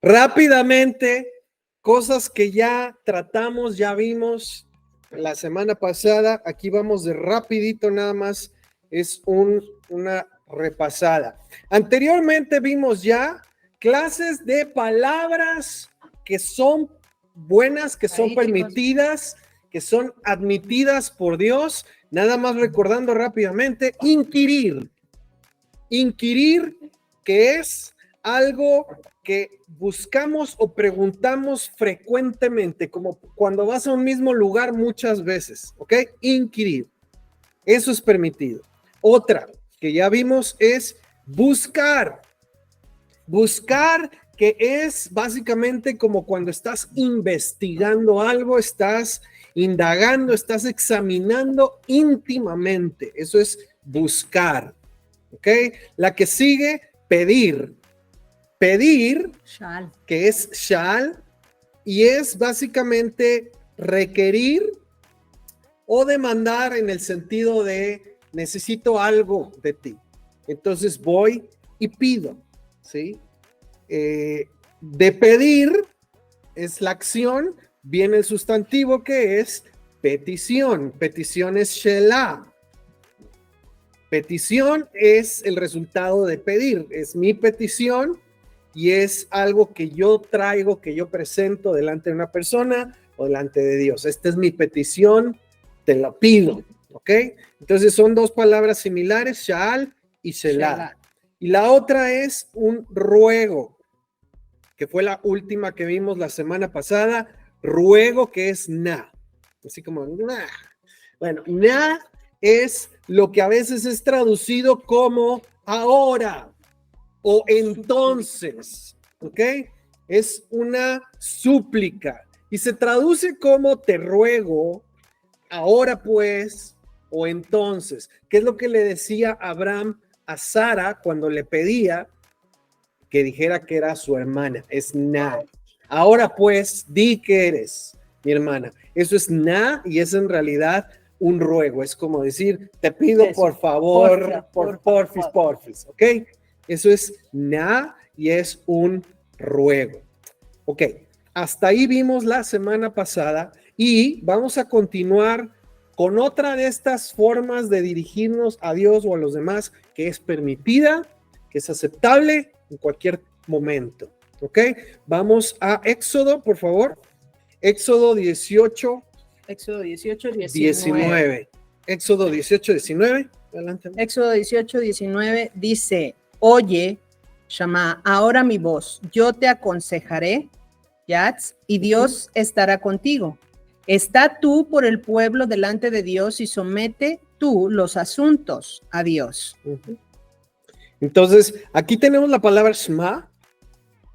Rápidamente, cosas que ya tratamos, ya vimos la semana pasada. Aquí vamos de rapidito nada más. Es una repasada. Anteriormente vimos ya clases de palabras que son buenas, que son permitidas, que son admitidas por Dios. Nada más recordando rápidamente, inquirir. Inquirir, que es algo que buscamos o preguntamos frecuentemente, como cuando vas a un mismo lugar muchas veces, ¿ok? Inquirir. Eso es permitido. Otra que ya vimos es buscar. Buscar, que es básicamente como cuando estás investigando algo, estás indagando, estás examinando íntimamente. Eso es buscar. ¿Ok? La que sigue, pedir. Pedir, Shall. que es shall, y es básicamente requerir o demandar en el sentido de necesito algo de ti. Entonces voy y pido, ¿sí? De pedir es la acción, viene el sustantivo que es petición. Petición es shelah. Petición es el resultado de pedir, es mi petición y es algo que yo traigo, que yo presento delante de una persona o delante de Dios. Esta es mi petición, te la pido, ¿ok? Entonces son dos palabras similares, sha'al y shelah. Y la otra es un ruego, que fue la última que vimos la semana pasada, ruego que es na, así como na. Bueno, na es lo que a veces es traducido como ahora o entonces, ¿ok? Es una súplica y se traduce como te ruego, ahora pues, o entonces, que es lo que le decía Abraham a Sara cuando le pedía que dijera que era su hermana, es na. Ahora pues, di que eres mi hermana. Eso es na y es en realidad un ruego, es como decir, te pido eso, por favor, porfis, ¿ok? Eso es na y es un ruego. Ok, hasta ahí vimos la semana pasada y vamos a continuar con otra de estas formas de dirigirnos a Dios o a los demás que es permitida, que es aceptable en cualquier momento. ¿Ok? Vamos a Éxodo, por favor. Éxodo 18. Éxodo 18, 19. Éxodo 18, 19. Adelante. Éxodo 18, 19 dice, oye, Shama, ahora mi voz, yo te aconsejaré, Yatz, y Dios estará contigo. Está tú por el pueblo delante de Dios y somete tú los asuntos a Dios. Entonces, aquí tenemos la palabra Shema,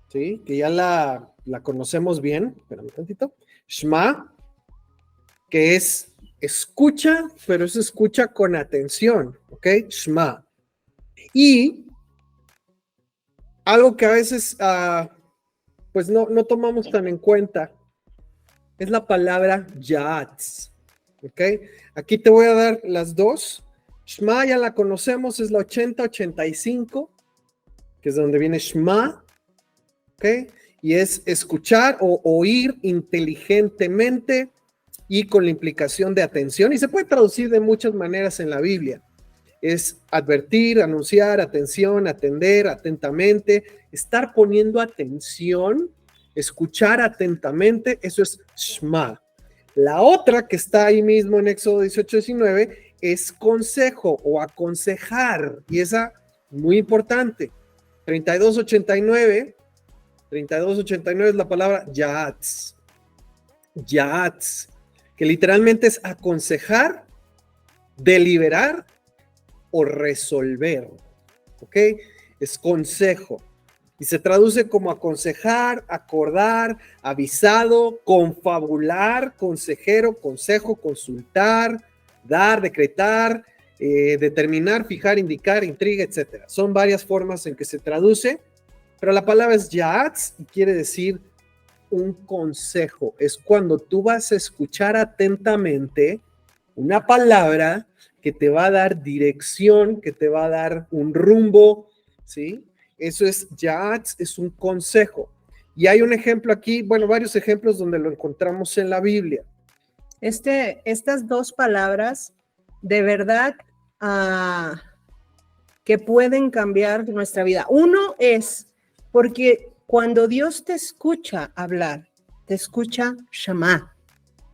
¿sí? Que ya la conocemos bien. Espérame tantito. Shema, que es escucha, pero es escucha con atención, ¿ok? Shema. Y algo que a veces, pues no tomamos tan en cuenta, es la palabra Yatz, ¿ok? Aquí te voy a dar las dos. Shema ya la conocemos, es la 80-85, que es donde viene Shema, ¿ok? Y es escuchar o oír inteligentemente y con la implicación de atención, y se puede traducir de muchas maneras en la Biblia. Es advertir, anunciar, atención, atender atentamente, estar poniendo atención, escuchar atentamente, eso es Shema. La otra que está ahí mismo en Éxodo 18-19 es consejo o aconsejar, y esa muy importante. 32-89 es la palabra Yatz. Yatz, que literalmente es aconsejar, deliberar o resolver, ¿ok? Es consejo. Y se traduce como aconsejar, acordar, avisado, confabular, consejero, consejo, consultar, dar, decretar, determinar, fijar, indicar, intriga, etc. Son varias formas en que se traduce, pero la palabra es ya'atz y quiere decir un consejo. Es cuando tú vas a escuchar atentamente una palabra que te va a dar dirección, que te va a dar un rumbo, ¿sí? Eso es ya'atz, es un consejo. Y hay un ejemplo aquí, bueno, varios ejemplos donde lo encontramos en la Biblia. Estas dos palabras de verdad que pueden cambiar nuestra vida. Uno es porque cuando Dios te escucha hablar, te escucha Shama.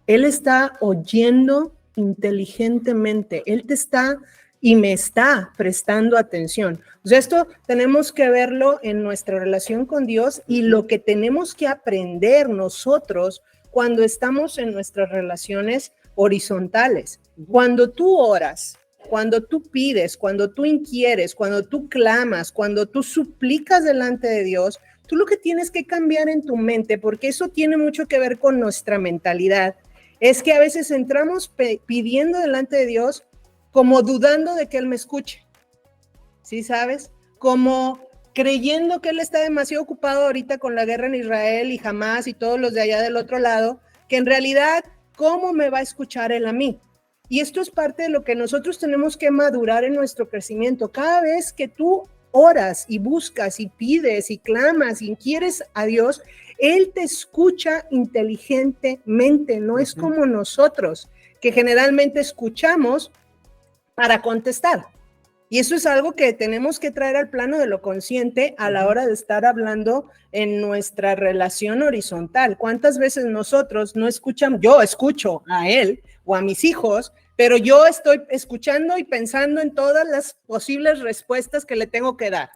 Él está oyendo inteligentemente. Él te está y me está prestando atención. O sea, esto tenemos que verlo en nuestra relación con Dios y lo que tenemos que aprender nosotros cuando estamos en nuestras relaciones horizontales. Cuando tú oras, cuando tú pides, cuando tú inquieres, cuando tú clamas, cuando tú suplicas delante de Dios, tú lo que tienes que cambiar en tu mente, porque eso tiene mucho que ver con nuestra mentalidad, es que a veces entramos pidiendo delante de Dios como dudando de que Él me escuche, ¿sí sabes? Como creyendo que Él está demasiado ocupado ahorita con la guerra en Israel y Hamás y todos los de allá del otro lado, que en realidad, ¿cómo me va a escuchar Él a mí? Y esto es parte de lo que nosotros tenemos que madurar en nuestro crecimiento. Cada vez que tú oras y buscas y pides y clamas y quieres a Dios, Él te escucha inteligentemente, no es como nosotros, que generalmente escuchamos para contestar. Y eso es algo que tenemos que traer al plano de lo consciente a la hora de estar hablando en nuestra relación horizontal. ¿Cuántas veces nosotros no escuchamos? Yo escucho a él o a mis hijos, pero yo estoy escuchando y pensando en todas las posibles respuestas que le tengo que dar.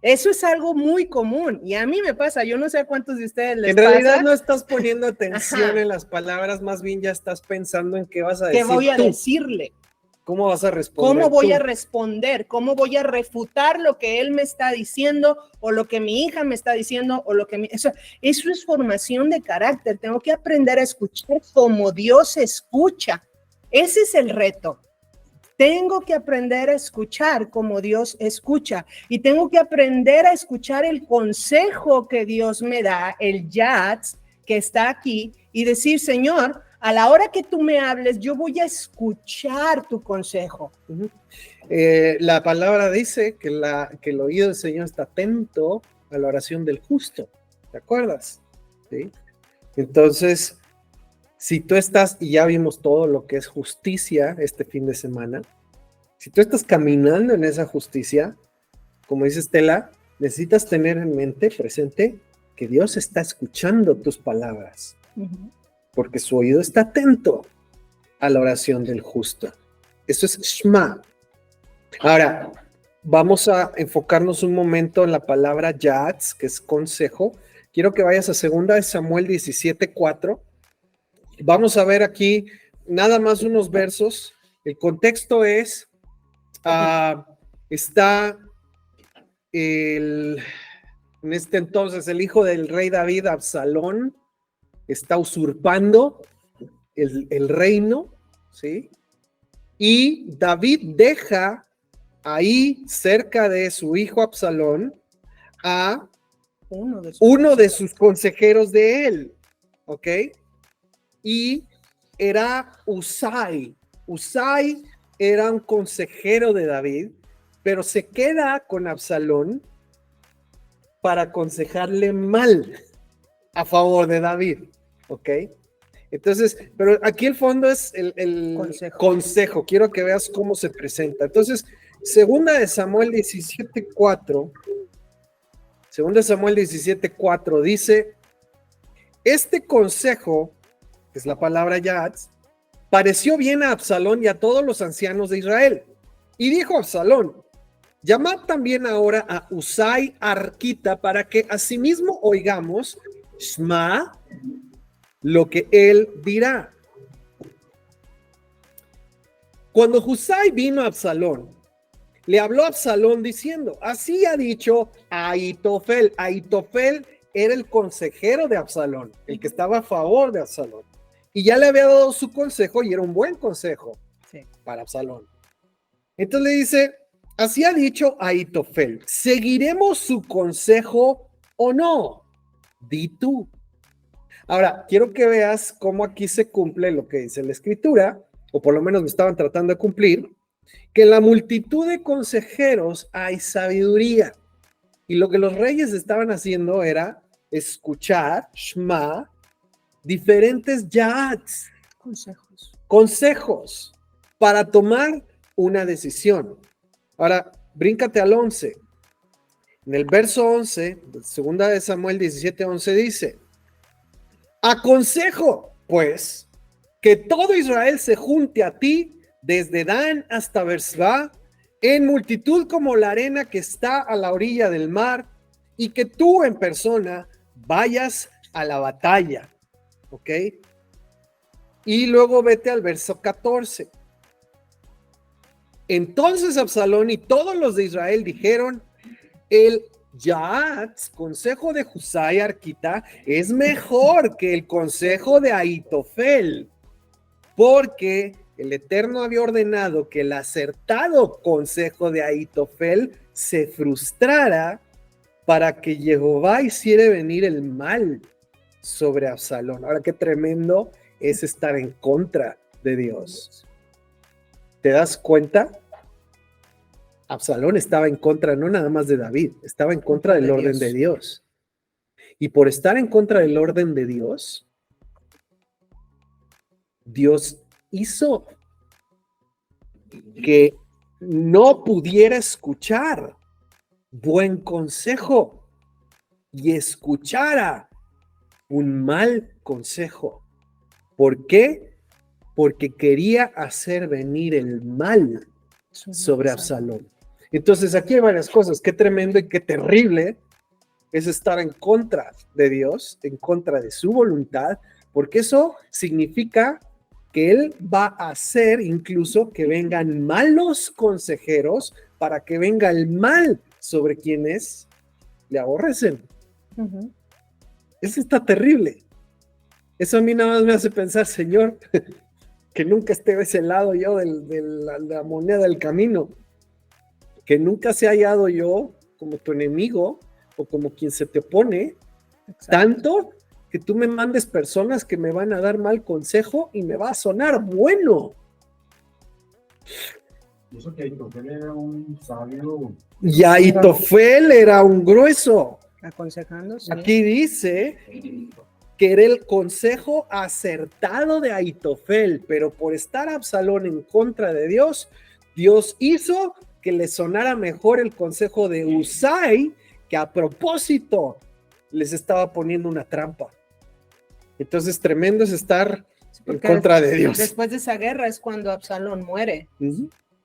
Eso es algo muy común y a mí me pasa, yo no sé a cuántos de ustedes les pasa. En realidad no estás poniendo atención en las palabras, más bien ya estás pensando en qué vas a decir. ¿Qué voy a decirle? ¿Cómo vas a responder? ¿Cómo voy a responder? ¿Cómo voy a refutar lo que él me está diciendo o lo que mi hija me está diciendo o lo que eso es formación de carácter. Tengo que aprender a escuchar como Dios escucha. Ese es el reto. Tengo que aprender a escuchar como Dios escucha y tengo que aprender a escuchar el consejo que Dios me da, el yatz que está aquí y decir, Señor, a la hora que tú me hables, yo voy a escuchar tu consejo. La palabra dice que el oído del Señor está atento a la oración del justo. ¿Te acuerdas? ¿Sí? Entonces, si tú estás, y ya vimos todo lo que es justicia este fin de semana, si tú estás caminando en esa justicia, como dice Estela, necesitas tener en mente, presente, que Dios está escuchando tus palabras. Porque su oído está atento a la oración del justo. Eso es Shema. Ahora, vamos a enfocarnos un momento en la palabra Yatz, que es consejo. Quiero que vayas a 2 Samuel 17:4. Vamos a ver aquí nada más unos versos. El contexto es, está en este entonces el hijo del rey David, Absalón, está usurpando el reino, ¿sí? Y David deja ahí cerca de su hijo Absalón a uno de sus consejeros de él, ¿ok? Y era Usai. Usai era un consejero de David, pero se queda con Absalón para aconsejarle mal a favor de David, ¿ok? Entonces, pero aquí el fondo es el consejo. Quiero que veas cómo se presenta. Entonces, 2 Samuel 17:4, 2 Samuel 17:4 dice, este consejo, que es la palabra Yatz, pareció bien a Absalón y a todos los ancianos de Israel. Y dijo Absalón, llamad también ahora a Usai Arquita para que asimismo oigamos Shema, lo que él dirá. Cuando Husai vino a Absalón, le habló a Absalón diciendo, así ha dicho Ahitofel. Ahitofel era el consejero de Absalón, el que estaba a favor de Absalón. Y ya le había dado su consejo y era un buen consejo para Absalón. Entonces le dice, así ha dicho Ahitofel, ¿seguiremos su consejo o no? Di tú. Ahora, quiero que veas cómo aquí se cumple lo que dice la escritura, o por lo menos me estaban tratando de cumplir, que en la multitud de consejeros hay sabiduría. Y lo que los reyes estaban haciendo era escuchar, Shema, diferentes yats, consejos, para tomar una decisión. Ahora, bríncate al 11. En el verso 11, segunda de Samuel 17:11 dice: aconsejo, pues, que todo Israel se junte a ti desde Dan hasta Berseba, en multitud como la arena que está a la orilla del mar, y que tú en persona vayas a la batalla. ¿Ok? Y luego vete al verso 14. Entonces Absalón y todos los de Israel dijeron: el Yaatz, consejo de Husai Arquita, es mejor que el consejo de Ahitofel, porque el Eterno había ordenado que el acertado consejo de Ahitofel se frustrara para que Jehová hiciera venir el mal sobre Absalón. Ahora, qué tremendo es estar en contra de Dios. ¿Te das cuenta? Absalón estaba en contra no nada más de David, estaba en contra del orden de Dios. Y por estar en contra del orden de Dios, Dios hizo que no pudiera escuchar buen consejo y escuchara un mal consejo. ¿Por qué? Porque quería hacer venir el mal sobre Absalón. Entonces aquí hay varias cosas. Qué tremendo y qué terrible es estar en contra de Dios, en contra de su voluntad, porque eso significa que Él va a hacer incluso que vengan malos consejeros para que venga el mal sobre quienes le aborrecen. Eso está terrible. Eso a mí nada más me hace pensar, Señor, que nunca esté de ese lado yo de la moneda del camino, que nunca se haya hallado yo como tu enemigo o como quien se te opone. Exacto. Tanto que tú me mandes personas que me van a dar mal consejo y me va a sonar bueno. Eso que Ahitofel era un sabio. Y Ahitofel era un grueso. Aconsejando, sí. Aquí dice que era el consejo acertado de Ahitofel, pero por estar Absalón en contra de Dios, Dios hizo que le sonara mejor el consejo de Husai, que a propósito les estaba poniendo una trampa. Entonces, tremendo es estar en contra de Dios. Después de esa guerra es cuando Absalón muere.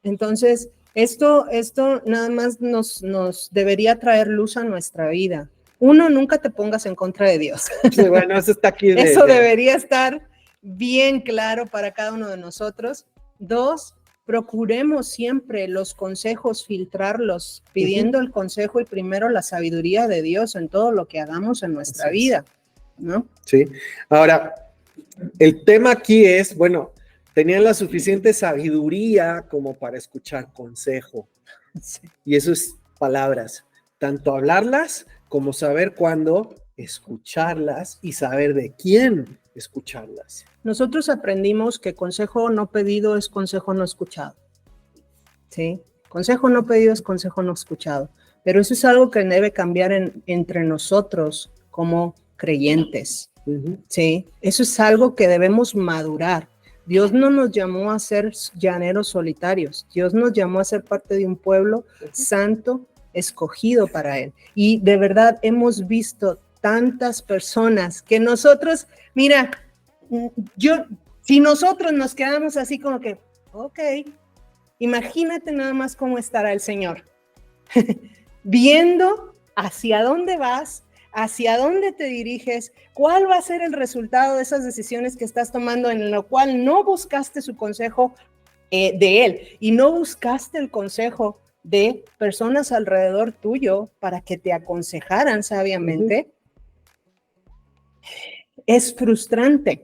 Entonces, esto nada más nos debería traer luz a nuestra vida. Uno, nunca te pongas en contra de Dios. Sí, bueno, eso está aquí. Eso debería estar bien claro para cada uno de nosotros. Dos, procuremos siempre los consejos, filtrarlos, pidiendo el consejo y primero la sabiduría de Dios en todo lo que hagamos en nuestra vida, ¿no? Sí. Ahora, el tema aquí es, bueno, tenían la suficiente sabiduría como para escuchar consejo. Sí. Y eso es palabras, tanto hablarlas como saber cuándo escucharlas y saber de quién escucharlas. Nosotros aprendimos que consejo no pedido es consejo no escuchado. ¿Sí? Consejo no pedido es consejo no escuchado. Pero eso es algo que debe cambiar entre nosotros como creyentes. ¿Sí? Eso es algo que debemos madurar. Dios no nos llamó a ser llaneros solitarios. Dios nos llamó a ser parte de un pueblo santo, escogido para Él. Y de verdad hemos visto tantas personas que nosotros, mira, si nosotros nos quedamos así como que, ok, imagínate nada más cómo estará el Señor, viendo hacia dónde vas, hacia dónde te diriges, cuál va a ser el resultado de esas decisiones que estás tomando en lo cual no buscaste su consejo de Él y no buscaste el consejo de personas alrededor tuyo para que te aconsejaran sabiamente. Es frustrante.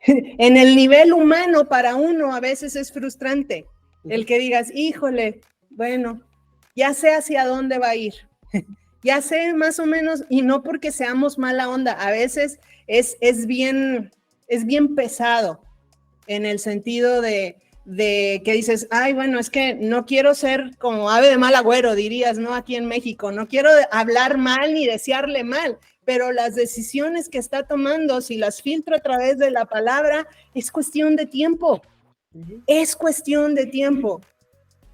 En el nivel humano para uno a veces es frustrante el que digas, híjole, bueno, ya sé hacia dónde va a ir, ya sé más o menos, y no porque seamos mala onda, a veces es bien pesado en el sentido de de que dices, ay, bueno, es que no quiero ser como ave de mal agüero, dirías, ¿no? Aquí en México, no quiero hablar mal ni desearle mal, pero las decisiones que está tomando, si las filtro a través de la palabra, es cuestión de tiempo. Es cuestión de tiempo.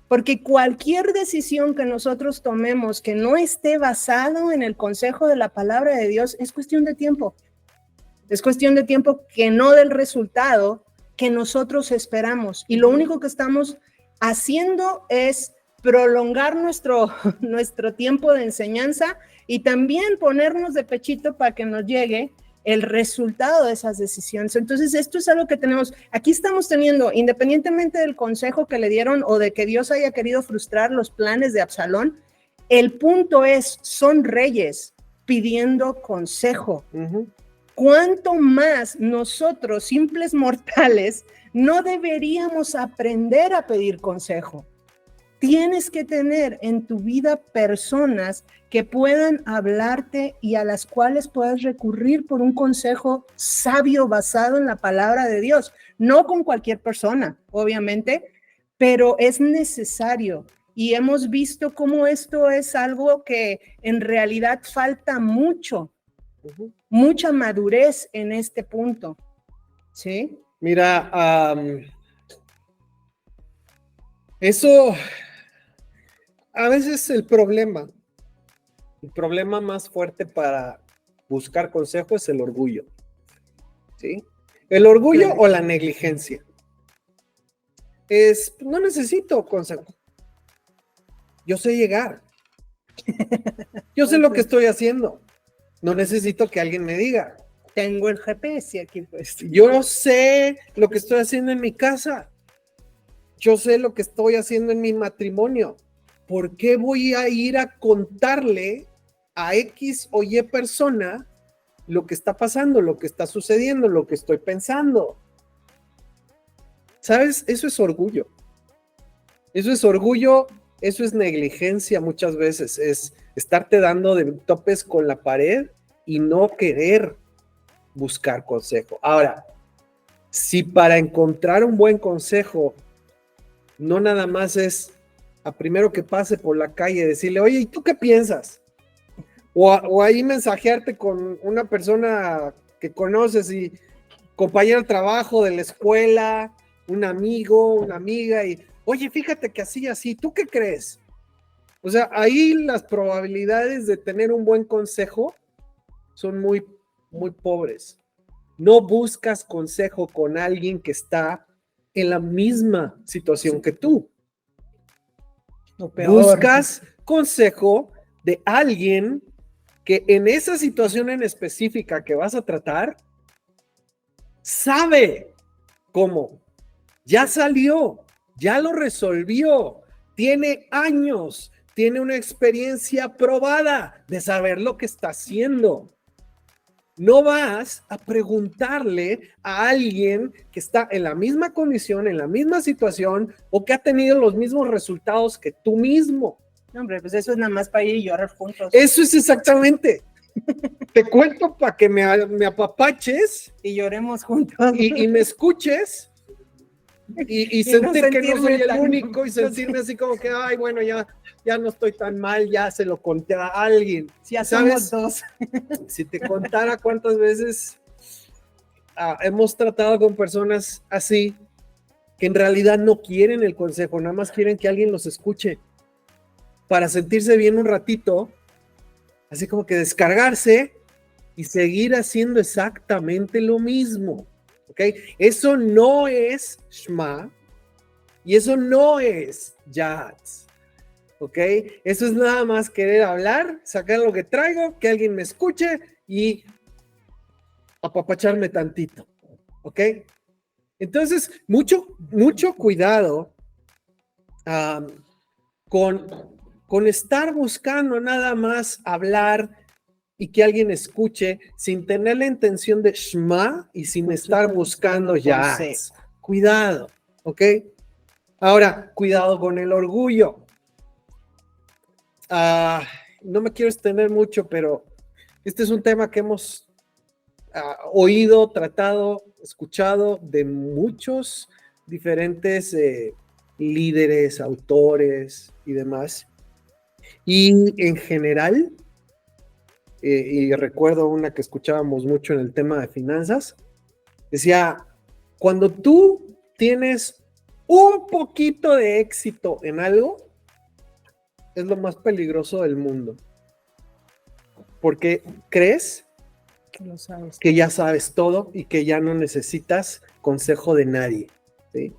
Porque cualquier decisión que nosotros tomemos que no esté basado en el consejo de la palabra de Dios, es cuestión de tiempo. Es cuestión de tiempo que no del resultado que nosotros esperamos. Y lo único que estamos haciendo es prolongar nuestro tiempo de enseñanza y también ponernos de pechito para que nos llegue el resultado de esas decisiones. Entonces, esto es algo que tenemos. Aquí estamos teniendo, independientemente del consejo que le dieron o de que Dios haya querido frustrar los planes de Absalón, el punto es, son reyes pidiendo consejo. ¿Cuánto más nosotros, simples mortales, no deberíamos aprender a pedir consejo? Tienes que tener en tu vida personas que puedan hablarte y a las cuales puedas recurrir por un consejo sabio basado en la palabra de Dios. No con cualquier persona, obviamente, pero es necesario. Y hemos visto cómo esto es algo que en realidad falta mucho, mucha madurez en este punto. ¿Sí? Mira, eso a veces el problema más fuerte para buscar consejo es el orgullo, ¿sí? El orgullo o la negligencia. No necesito consejo. Yo sé llegar. Yo sé lo que estoy haciendo. No necesito que alguien me diga. Tengo el GPS aquí puesto. Yo sé lo que estoy haciendo en mi casa. Yo sé lo que estoy haciendo en mi matrimonio. ¿Por qué voy a ir a contarle a X o Y persona lo que está pasando, lo que está sucediendo, lo que estoy pensando? ¿Sabes? Eso es orgullo. Eso es orgullo, eso es negligencia muchas veces. Es estarte dando de topes con la pared y no querer buscar consejo. Ahora, si para encontrar un buen consejo no nada más es a primero que pase por la calle decirle, oye, ¿y tú qué piensas? O ahí mensajearte con una persona que conoces y compañero de trabajo, de la escuela, un amigo, una amiga, y oye, fíjate que así, ¿tú qué crees? O sea, ahí las probabilidades de tener un buen consejo son muy, muy pobres. No buscas consejo con alguien que está en la misma situación que tú. Buscas consejo de alguien que en esa situación en específica que vas a tratar, sabe cómo, ya salió, ya lo resolvió, tiene años, tiene una experiencia probada de saber lo que está haciendo. No vas a preguntarle a alguien que está en la misma condición, en la misma situación o que ha tenido los mismos resultados que tú mismo. No, hombre, pues eso es nada más para ir y llorar juntos. Eso es exactamente. Te cuento para que me apapaches y lloremos juntos. Y me escuches y sentir no que no soy el único y sentirme así como que, ay, bueno, ya no estoy tan mal, ya se lo conté a alguien. Ya ¿sabes? Somos dos. Si te contara cuántas veces hemos tratado con personas así, que en realidad no quieren el consejo, nada más quieren que alguien los escuche para sentirse bien un ratito, así como que descargarse y seguir haciendo exactamente lo mismo, ¿ok? Eso no es Shema y eso no es Yats, ¿ok? Eso es nada más querer hablar, sacar lo que traigo, que alguien me escuche y apapacharme tantito, ¿ok? Entonces, mucho cuidado con estar buscando nada más hablar y que alguien escuche sin tener la intención de Shema y sin estar buscando ya. Cuidado, ¿ok? Ahora, cuidado con el orgullo. No me quiero extender mucho, pero este es un tema que hemos oído, tratado, escuchado de muchos diferentes líderes, autores y demás. Y en general, y recuerdo una que escuchábamos mucho en el tema de finanzas, decía, cuando tú tienes un poquito de éxito en algo, es lo más peligroso del mundo. Porque crees Que lo sabes. que ya sabes todo y que ya no necesitas consejo de nadie, ¿sí?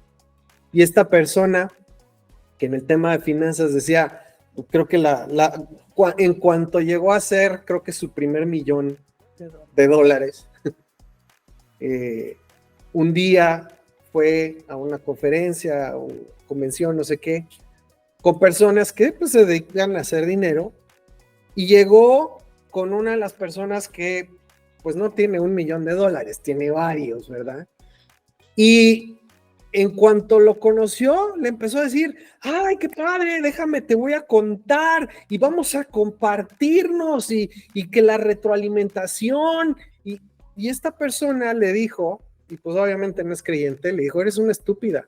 Y esta persona que en el tema de finanzas decía, creo que en cuanto llegó a hacer, creo que su primer millón de dólares, un día fue a una conferencia o convención, no sé qué, con personas que pues, se dedican a hacer dinero, y llegó con una de las personas que pues no tiene $1 millón, tiene varios, ¿verdad? Y en cuanto lo conoció, le empezó a decir, ay, qué padre, déjame, te voy a contar y vamos a compartirnos y que la retroalimentación, y esta persona le dijo, y pues obviamente no es creyente, le dijo, eres una estúpida.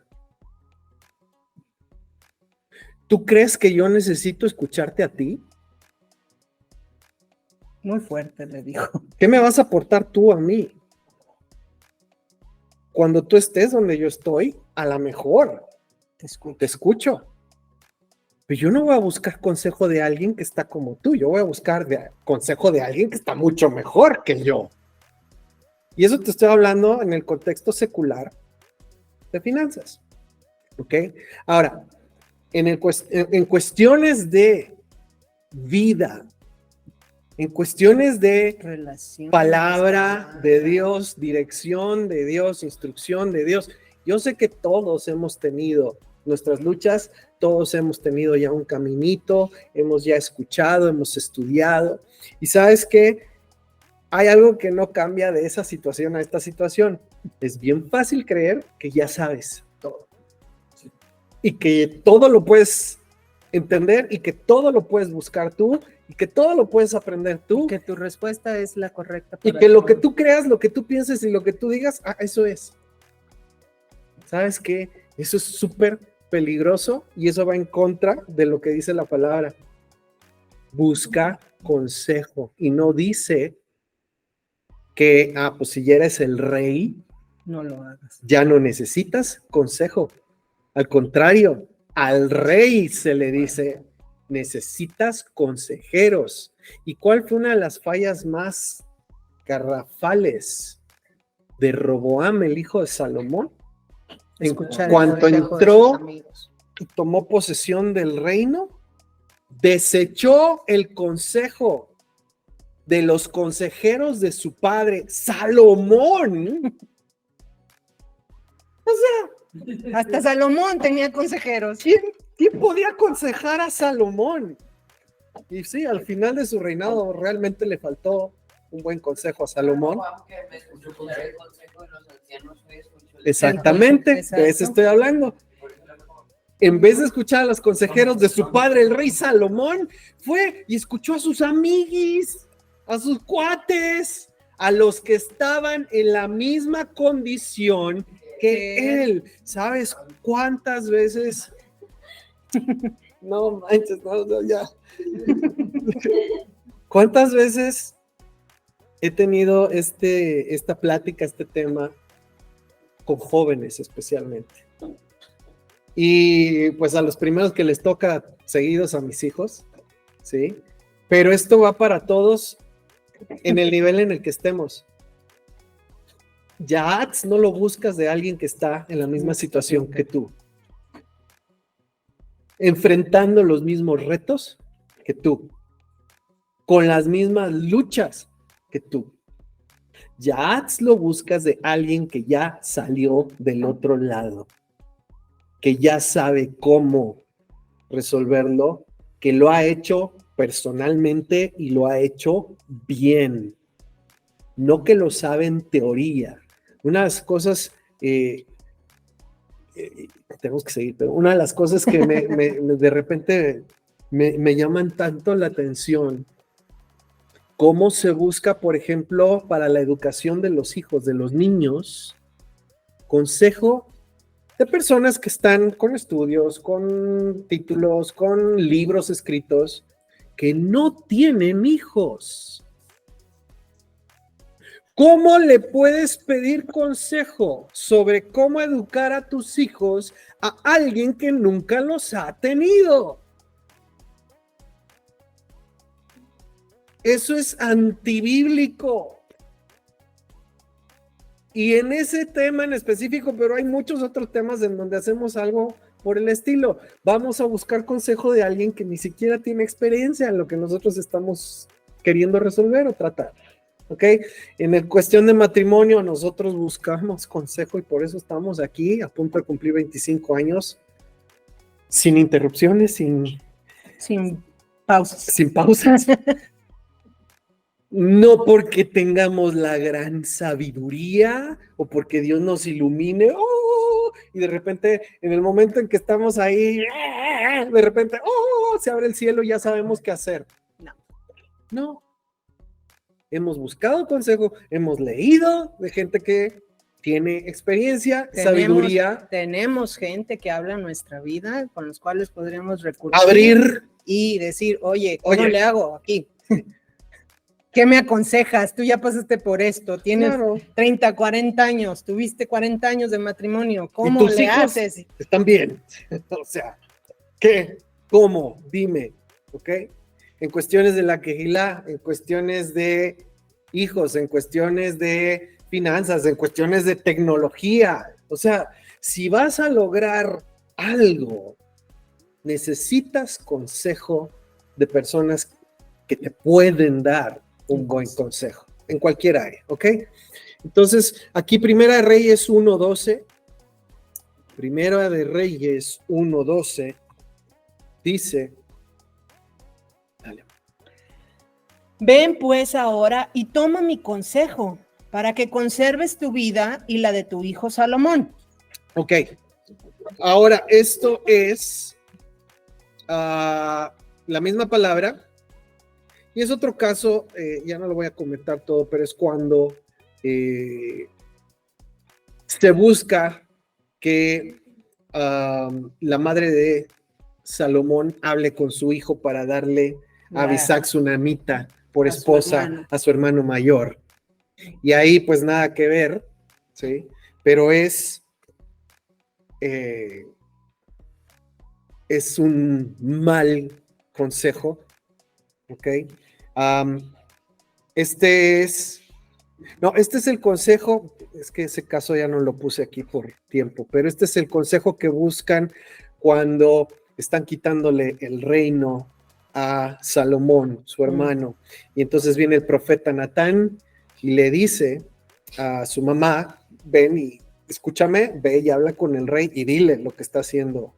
¿Tú crees que yo necesito escucharte a ti? Muy fuerte, le dijo. ¿Qué me vas a aportar tú a mí? Cuando tú estés donde yo estoy, a lo mejor te escucho. Pero yo no voy a buscar consejo de alguien que está como tú, yo voy a buscar consejo de alguien que está mucho mejor que yo. Y eso te estoy hablando en el contexto secular de finanzas. ¿Ok? Ahora, en cuestiones de vida, en cuestiones de Relación. palabra de Dios, dirección de Dios, instrucción de Dios. Yo sé que todos hemos tenido nuestras luchas, todos hemos tenido ya un caminito, hemos ya escuchado, hemos estudiado. Y sabes que hay algo que no cambia de esa situación a esta situación. Es bien fácil creer que ya sabes todo. Y que todo lo puedes entender y que todo lo puedes buscar tú y que todo lo puedes aprender tú. Y que tu respuesta es la correcta. Y que lo que tú creas, lo que tú pienses y lo que tú digas, eso es. ¿Sabes qué? Eso es súper peligroso y eso va en contra de lo que dice la palabra. Busca consejo. Y no dice que, pues si ya eres el rey, no lo hagas. Ya no necesitas consejo. Al contrario, al rey se le dice, necesitas consejeros. ¿Y cuál fue una de las fallas más garrafales de Roboam, el hijo de Salomón? Cuando entró y tomó posesión del reino, desechó el consejo de los consejeros de su padre, Salomón. O sea, hasta Salomón tenía consejeros. ¿Quién podía aconsejar a Salomón? Y sí, al final de su reinado realmente le faltó un buen consejo a Salomón. Exactamente, de eso estoy hablando. En vez de escuchar a los consejeros de su padre, el rey Salomón, fue y escuchó a sus amiguis, a sus cuates, a los que estaban en la misma condición que él. ¿Sabes cuántas veces? No manches, no, ya. ¿Cuántas veces he tenido esta plática, este tema con jóvenes especialmente? Y pues a los primeros que les toca seguidos a mis hijos, ¿sí? Pero esto va para todos en el nivel en el que estemos. Ya no lo buscas de alguien que está en la misma situación que tú, enfrentando los mismos retos que tú, con las mismas luchas que tú. Ya lo buscas de alguien que ya salió del otro lado, que ya sabe cómo resolverlo, que lo ha hecho personalmente y lo ha hecho bien, no que lo sabe en teoría. Una de las cosas, tenemos que seguir, pero una de las cosas que de repente me llaman tanto la atención, cómo se busca, por ejemplo, para la educación de los hijos, de los niños, consejo de personas que están con estudios, con títulos, con libros escritos, que no tienen hijos. ¿Cómo le puedes pedir consejo sobre cómo educar a tus hijos a alguien que nunca los ha tenido? Eso es antibíblico. Y en ese tema en específico, pero hay muchos otros temas en donde hacemos algo por el estilo. Vamos a buscar consejo de alguien que ni siquiera tiene experiencia en lo que nosotros estamos queriendo resolver o tratar. ¿Ok? En la cuestión de matrimonio, nosotros buscamos consejo y por eso estamos aquí a punto de cumplir 25 años, sin interrupciones, Sin pausas. sin pausas. No porque tengamos la gran sabiduría o porque Dios nos ilumine, y de repente, en el momento en que estamos ahí, de repente, se abre el cielo y ya sabemos qué hacer. No. Hemos buscado consejo, hemos leído de gente que tiene experiencia, sabiduría. Tenemos gente que habla en nuestra vida, con los cuales podríamos recurrir. Abrir. Y decir, oye, ¿cómo le hago aquí? ¿Qué me aconsejas? Tú ya pasaste por esto, tienes 30, 40 años, tuviste 40 años de matrimonio, ¿cómo le haces? Están bien, o sea, ¿qué? ¿Cómo? Dime, ¿ok? En cuestiones de la quejilá, en cuestiones de hijos, en cuestiones de finanzas, en cuestiones de tecnología, o sea, si vas a lograr algo, necesitas consejo de personas que te pueden dar un buen consejo en cualquier área, ¿ok? Entonces, aquí Primera de Reyes 1:12, Primera de Reyes 1:12, dice, dale. Ven pues ahora y toma mi consejo para que conserves tu vida y la de tu hijo Salomón. Ok, ahora esto es la misma palabra. Y es otro caso, ya no lo voy a comentar todo, pero es cuando se busca que la madre de Salomón hable con su hijo para darle a Abisag Sunamita por esposa a su hermano mayor. Y ahí pues nada que ver, ¿sí? Pero es un mal consejo, ¿ok? Este es el consejo, es que ese caso ya no lo puse aquí por tiempo, pero este es el consejo que buscan cuando están quitándole el reino a Salomón, su hermano, y entonces viene el profeta Natán y le dice a su mamá, ven y escúchame, ve y habla con el rey y dile lo que está haciendo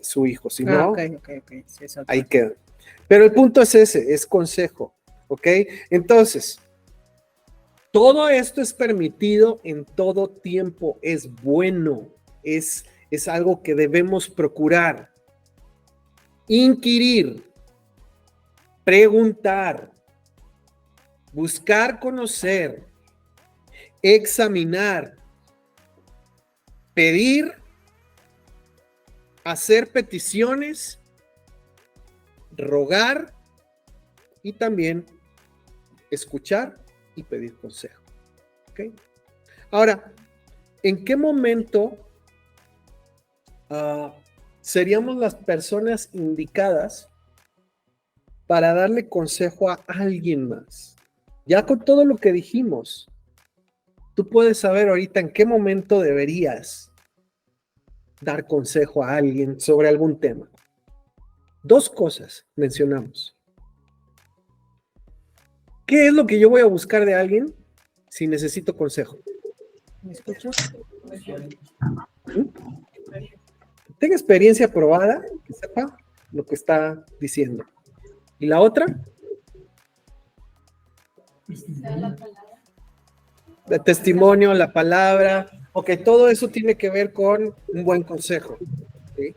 su hijo, si no, Okay. Sí, ahí queda. Pero el punto es ese, es consejo, ¿ok? Entonces, todo esto es permitido en todo tiempo, es bueno, es algo que debemos procurar, inquirir, preguntar, buscar conocer, examinar, pedir, hacer peticiones, rogar y también escuchar y pedir consejo. ¿Okay? Ahora, ¿en qué momento seríamos las personas indicadas para darle consejo a alguien más? Ya con todo lo que dijimos, tú puedes saber ahorita en qué momento deberías dar consejo a alguien sobre algún tema. Dos cosas mencionamos. ¿Qué es lo que yo voy a buscar de alguien si necesito consejo? ¿Me escuchas? Tenga experiencia probada, que sepa lo que está diciendo. ¿Y la otra? De testimonio, la palabra. Ok, todo eso tiene que ver con un buen consejo. ¿Sí?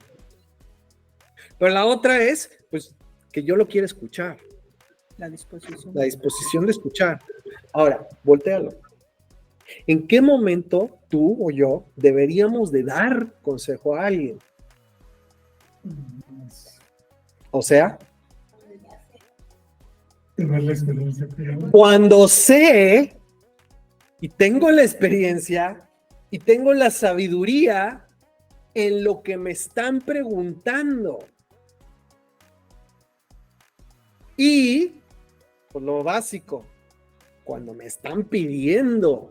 Pero la otra es, pues, que yo lo quiero escuchar. La disposición. La disposición de escuchar. Ahora, voltéalo. ¿En qué momento tú o yo deberíamos de dar consejo a alguien? O sea, Tener la experiencia. cuando sé y tengo la experiencia y tengo la sabiduría en lo que me están preguntando. Y, por lo básico, cuando me están pidiendo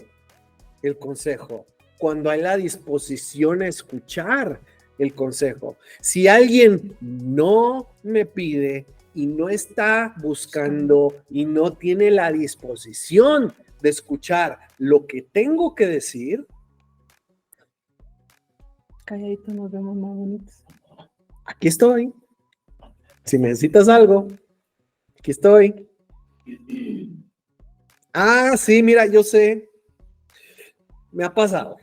el consejo, cuando hay la disposición a escuchar el consejo. Si alguien no me pide y no está buscando y no tiene la disposición de escuchar lo que tengo que decir, Calladito nos vemos más bonitos. aquí estoy. Si necesitas algo, aquí estoy. Ah, sí, mira, yo sé. Me ha pasado.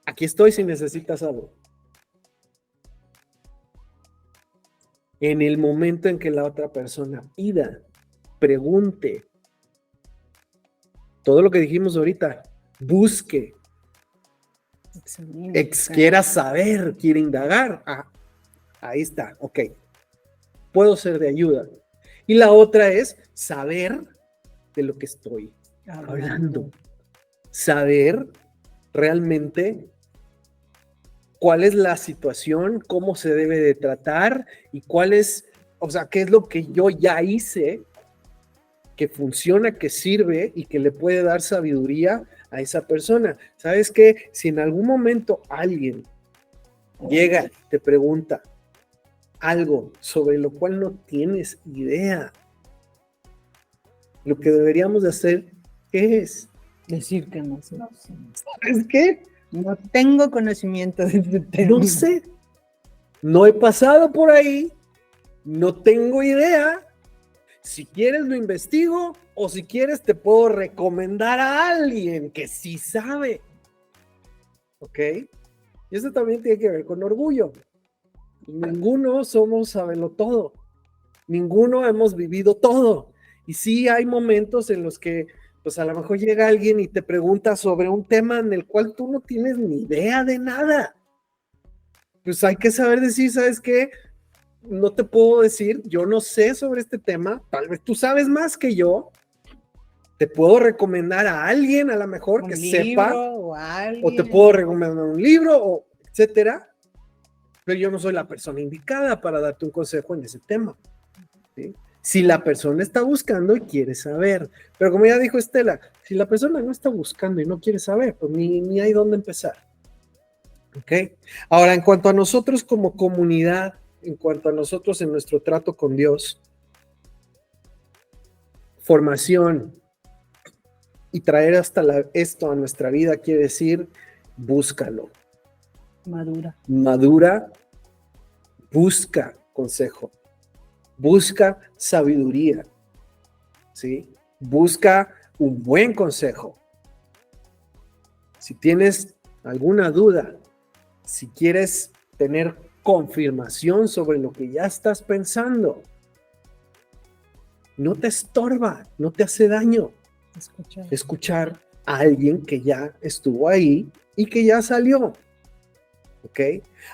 Aquí estoy si necesitas algo. En el momento en que la otra persona pida, pregunte, todo lo que dijimos ahorita, busque, quiera saber, quiere indagar. Ah, ahí está, ok. Puedo ser de ayuda. Y la otra es saber de lo que estoy hablando. Saber realmente cuál es la situación, cómo se debe de tratar y cuál es, o sea, qué es lo que yo ya hice que funciona, que sirve y que le puede dar sabiduría a esa persona. ¿Sabes qué? Si en algún momento alguien llega y te pregunta algo sobre lo cual no tienes idea, lo que deberíamos de hacer es decir que no sé. ¿sabes qué? No tengo conocimiento de este tema. No sé, no he pasado por ahí, no tengo idea. Si quieres lo investigo o si quieres te puedo recomendar a alguien que sí sabe. ¿Ok? Y eso también tiene que ver con orgullo. Ninguno somos sabelo todo. Ninguno hemos vivido todo. Y sí hay momentos en los que pues a lo mejor llega alguien y te pregunta sobre un tema en el cual tú no tienes ni idea de nada. Pues hay que saber decir, ¿sabes qué? No te puedo decir, yo no sé sobre este tema, tal vez tú sabes más que yo, te puedo recomendar a alguien a lo mejor que sepa, o te puedo recomendar un libro, o etcétera, pero yo no soy la persona indicada para darte un consejo en ese tema, ¿sí? Si la persona está buscando y quiere saber, pero como ya dijo Estela, si la persona no está buscando y no quiere saber, pues ni hay dónde empezar. ¿Ok? Ahora, en cuanto a nosotros como comunidad, en cuanto a nosotros en nuestro trato con Dios, formación y traer hasta esto a nuestra vida quiere decir, búscalo. Madura, busca consejo, busca sabiduría, ¿sí? Busca un buen consejo. Si tienes alguna duda, si quieres tener confirmación sobre lo que ya estás pensando, no te estorba, no te hace daño escuchar a alguien que ya estuvo ahí y que ya salió. ¿Ok?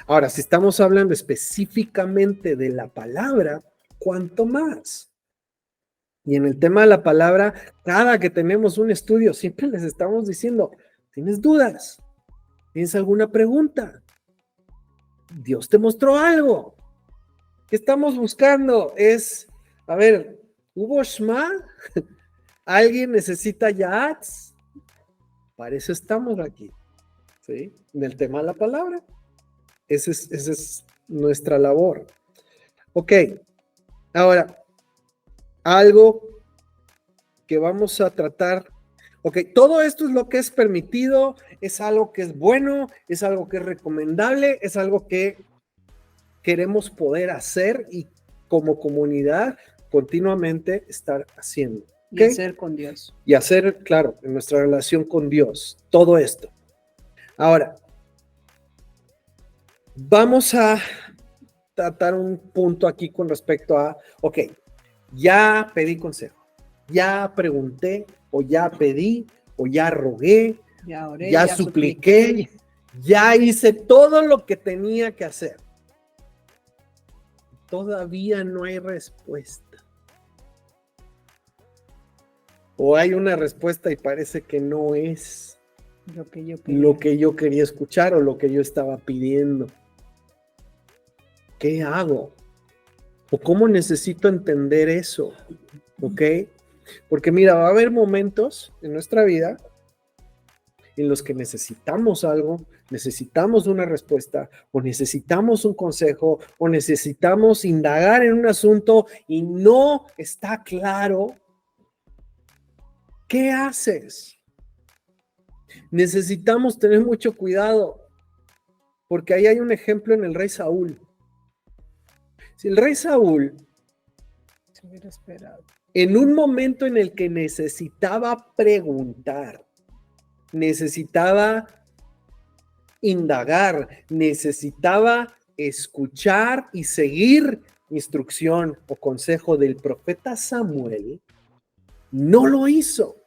Ahora, si estamos hablando específicamente de la palabra, ¿cuánto más? Y en el tema de la palabra, cada que tenemos un estudio, siempre les estamos diciendo, ¿tienes dudas? ¿Tienes alguna pregunta? Dios te mostró algo. ¿Qué estamos buscando? Es, a ver, ¿hubo Shema? ¿Alguien necesita Yahats? Para eso estamos aquí, ¿sí? En el tema de la palabra. Esa es nuestra labor. Ok, ahora, algo que vamos a tratar. Ok, todo esto es lo que es permitido, es algo que es bueno, es algo que es recomendable, es algo que queremos poder hacer y como comunidad continuamente estar haciendo. ¿Okay? Y hacer con Dios. Y hacer, claro, en nuestra relación con Dios, todo esto. Ahora, vamos a tratar un punto aquí con respecto a, ok, ya pedí consejo, ya pregunté, o ya pedí, o ya rogué, Ya oré, ya supliqué, ya hice todo lo que tenía que hacer. Todavía no hay respuesta. O hay una respuesta y parece que no es Lo que yo quería. lo que yo quería escuchar o lo que yo estaba pidiendo. ¿Qué hago? ¿O cómo necesito entender eso? ¿Ok? Porque mira, va a haber momentos en nuestra vida en los que necesitamos algo, necesitamos una respuesta, o necesitamos un consejo, o necesitamos indagar en un asunto y no está claro. ¿Qué haces? Necesitamos tener mucho cuidado, porque ahí hay un ejemplo en el rey Saúl. Si el rey Saúl, Se hubiera esperado. en un momento en el que necesitaba preguntar, necesitaba indagar, necesitaba escuchar y seguir instrucción o consejo del profeta Samuel, no lo hizo.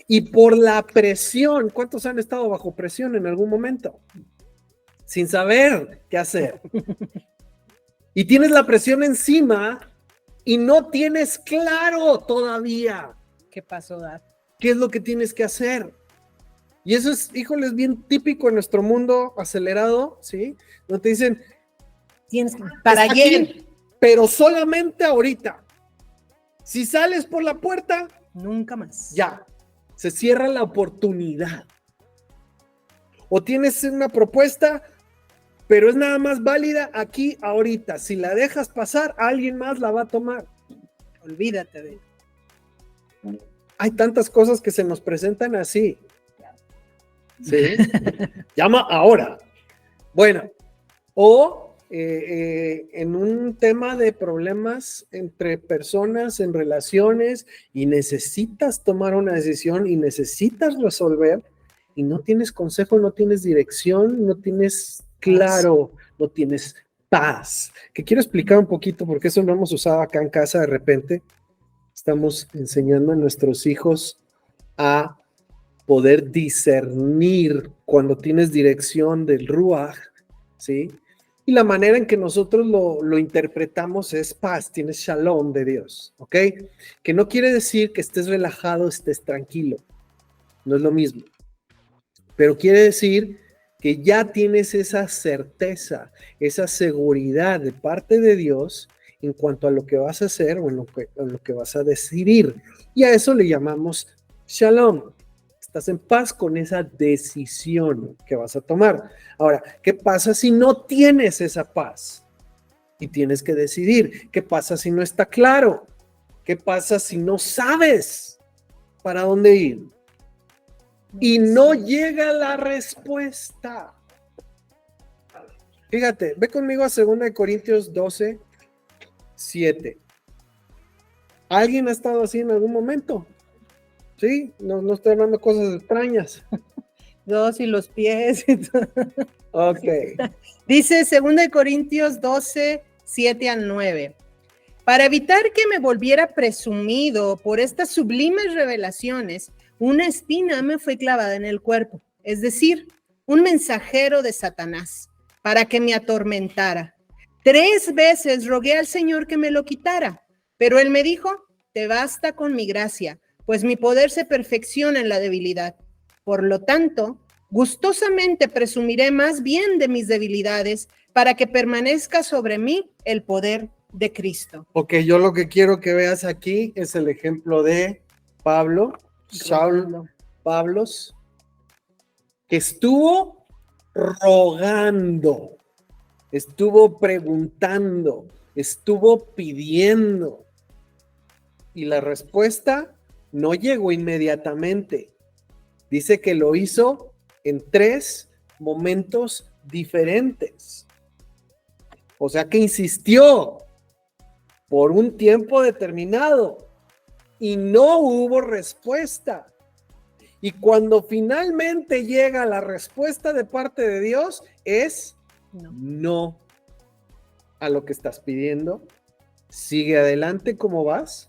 Y por la presión, ¿cuántos han estado bajo presión en algún momento? Sin saber qué hacer. Y tienes la presión encima y no tienes claro todavía ¿Qué pasó, Dad? qué es lo que tienes que hacer. Y eso es, híjole, es bien típico en nuestro mundo acelerado, ¿sí? Donde te dicen, Tienes para está ayer. aquí, pero solamente ahorita. Si sales por la puerta, Nunca más. ya, se cierra la oportunidad. O tienes una propuesta, pero es nada más válida aquí, ahorita. Si la dejas pasar, alguien más la va a tomar. Olvídate de él. Hay tantas cosas que se nos presentan así. ¿Sí? Llama ahora. Bueno, o en un tema de problemas entre personas, en relaciones, y necesitas tomar una decisión y necesitas resolver, y no tienes consejo, no tienes dirección, no tienes claro, no tienes paz. Que quiero explicar un poquito porque eso lo hemos usado acá en casa de repente. Estamos enseñando a nuestros hijos a poder discernir cuando tienes dirección del Ruach, ¿sí? Y la manera en que nosotros lo interpretamos es paz, tienes shalom de Dios, ¿ok? Que no quiere decir que estés relajado, estés tranquilo, no es lo mismo, pero quiere decir que ya tienes esa certeza, esa seguridad de parte de Dios en cuanto a lo que vas a hacer o en lo que vas a decidir. Y a eso le llamamos shalom. Estás en paz con esa decisión que vas a tomar. Ahora, ¿qué pasa si no tienes esa paz? Y tienes que decidir. ¿Qué pasa si no está claro? ¿Qué pasa si no sabes para dónde ir? Y no llega la respuesta. Fíjate, ve conmigo a 2 Corintios 12, 7. ¿Alguien ha estado así en algún momento? Sí, no estoy hablando de cosas extrañas. Dos y los pies. Y todo. Ok. Dice 2 Corintios 12, 7 al 9. Para evitar que me volviera presumido por estas sublimes revelaciones, una espina me fue clavada en el cuerpo, es decir, un mensajero de Satanás, para que me atormentara. 3 veces rogué al Señor que me lo quitara, pero él me dijo, te basta con mi gracia, pues mi poder se perfecciona en la debilidad. Por lo tanto, gustosamente presumiré más bien de mis debilidades para que permanezca sobre mí el poder de Cristo. Ok, yo lo que quiero que veas aquí es el ejemplo de Pablo, Saúl, Pablos, que estuvo rogando, estuvo preguntando, estuvo pidiendo, y la respuesta no llegó inmediatamente. Dice que lo hizo en 3 momentos diferentes. O sea que insistió por un tiempo determinado y no hubo respuesta. Y cuando finalmente llega la respuesta de parte de Dios es no a lo que estás pidiendo. Sigue adelante como vas.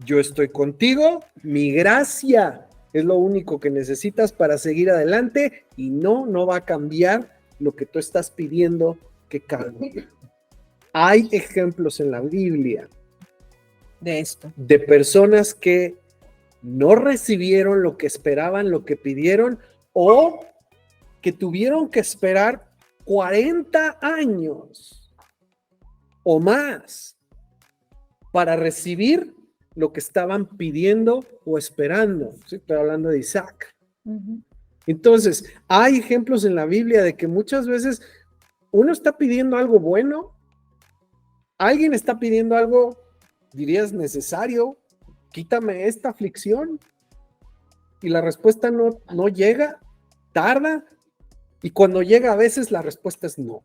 yo estoy contigo, mi gracia es lo único que necesitas para seguir adelante y no va a cambiar lo que tú estás pidiendo que cambie. Hay ejemplos en la Biblia De esto. de personas que no recibieron lo que esperaban, lo que pidieron, o que tuvieron que esperar 40 años o más para recibir lo que estaban pidiendo o esperando. Sí, estoy hablando de Isaac. Ujú. Entonces, hay ejemplos en la Biblia de que muchas veces uno está pidiendo algo bueno, alguien está pidiendo algo, dirías, necesario, quítame esta aflicción, y la respuesta no llega, tarda, y cuando llega a veces la respuesta es no.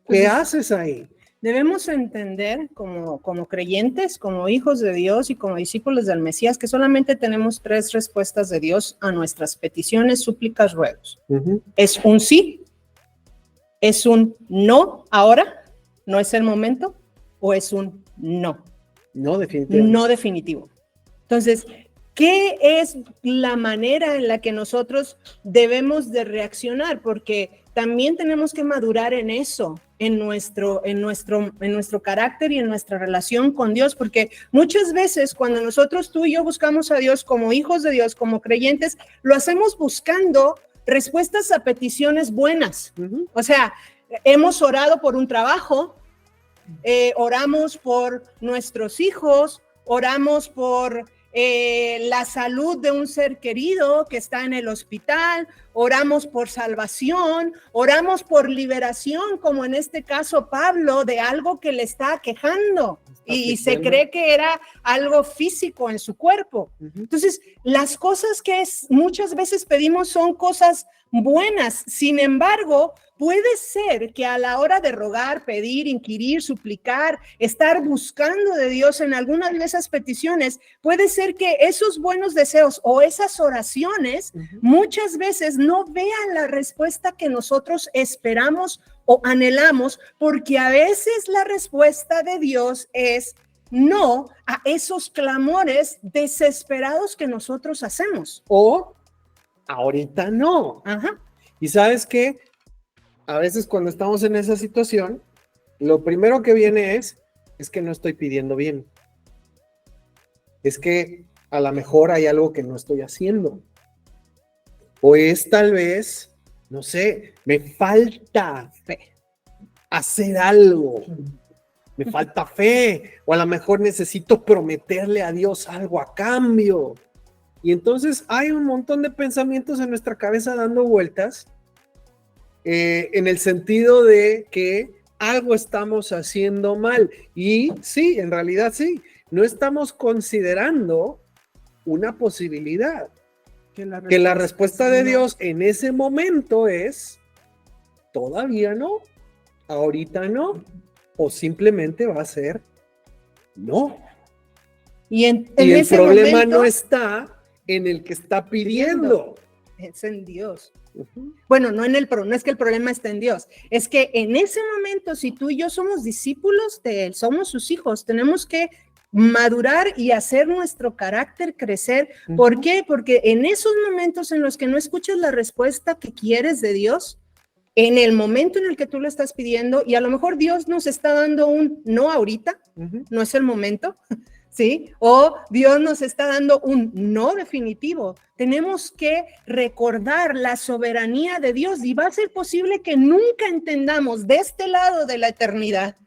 ¿Qué Pues, haces ahí? Debemos entender como creyentes, como hijos de Dios y como discípulos del Mesías, que solamente tenemos 3 respuestas de Dios a nuestras peticiones, súplicas, ruegos. Ujú. Es un sí, es un no ahora, no es el momento, o es un no, No, definitivamente. no definitivo. Entonces, ¿qué es la manera en la que nosotros debemos de reaccionar? Porque también tenemos que madurar en eso, en nuestro carácter y en nuestra relación con Dios, porque muchas veces cuando nosotros, tú y yo, buscamos a Dios como hijos de Dios, como creyentes, lo hacemos buscando respuestas a peticiones buenas. Ujú. O sea, hemos orado por un trabajo, oramos por nuestros hijos, oramos por la salud de un ser querido que está en el hospital, oramos por salvación, oramos por liberación, como en este caso Pablo, de algo que le está aquejando y se cree que era algo físico en su cuerpo. Ujú. Entonces, las cosas que muchas veces pedimos son cosas buenas. Sin embargo, puede ser que a la hora de rogar, pedir, inquirir, suplicar, estar buscando de Dios en alguna de esas peticiones, puede ser que esos buenos deseos o esas oraciones Ujú. muchas veces no vean la respuesta que nosotros esperamos o anhelamos, porque a veces la respuesta de Dios es no a esos clamores desesperados que nosotros hacemos. O ahorita no. Ajá. Y sabes qué, a veces cuando estamos en esa situación, lo primero que viene es que no estoy pidiendo bien. Es que a lo mejor hay algo que no estoy haciendo. O es tal vez, no sé, me falta Fe. hacer algo. Me falta fe. O a lo mejor necesito prometerle a Dios algo a cambio. Y entonces hay un montón de pensamientos en nuestra cabeza dando vueltas, en el sentido de que algo estamos haciendo mal. Y sí, en realidad sí, no estamos considerando una posibilidad. Que la respuesta de Dios en ese momento es todavía no, ahorita no, o simplemente va a ser no. Y en Y el ese problema momento, no está en el que está pidiendo. es en Dios. Ujú. Bueno, no es que el problema esté en Dios, es que en ese momento, si tú y yo somos discípulos de Él, somos sus hijos, tenemos que madurar y hacer nuestro carácter crecer. ¿Por qué? Porque en esos momentos en los que no escuchas la respuesta que quieres de Dios, en el momento en el que tú lo estás pidiendo, y a lo mejor Dios nos está dando un no ahorita, Ujú. no es el momento, ¿sí? O Dios nos está dando un no definitivo. Tenemos que recordar la soberanía de Dios, y va a ser posible que nunca entendamos de este lado de la eternidad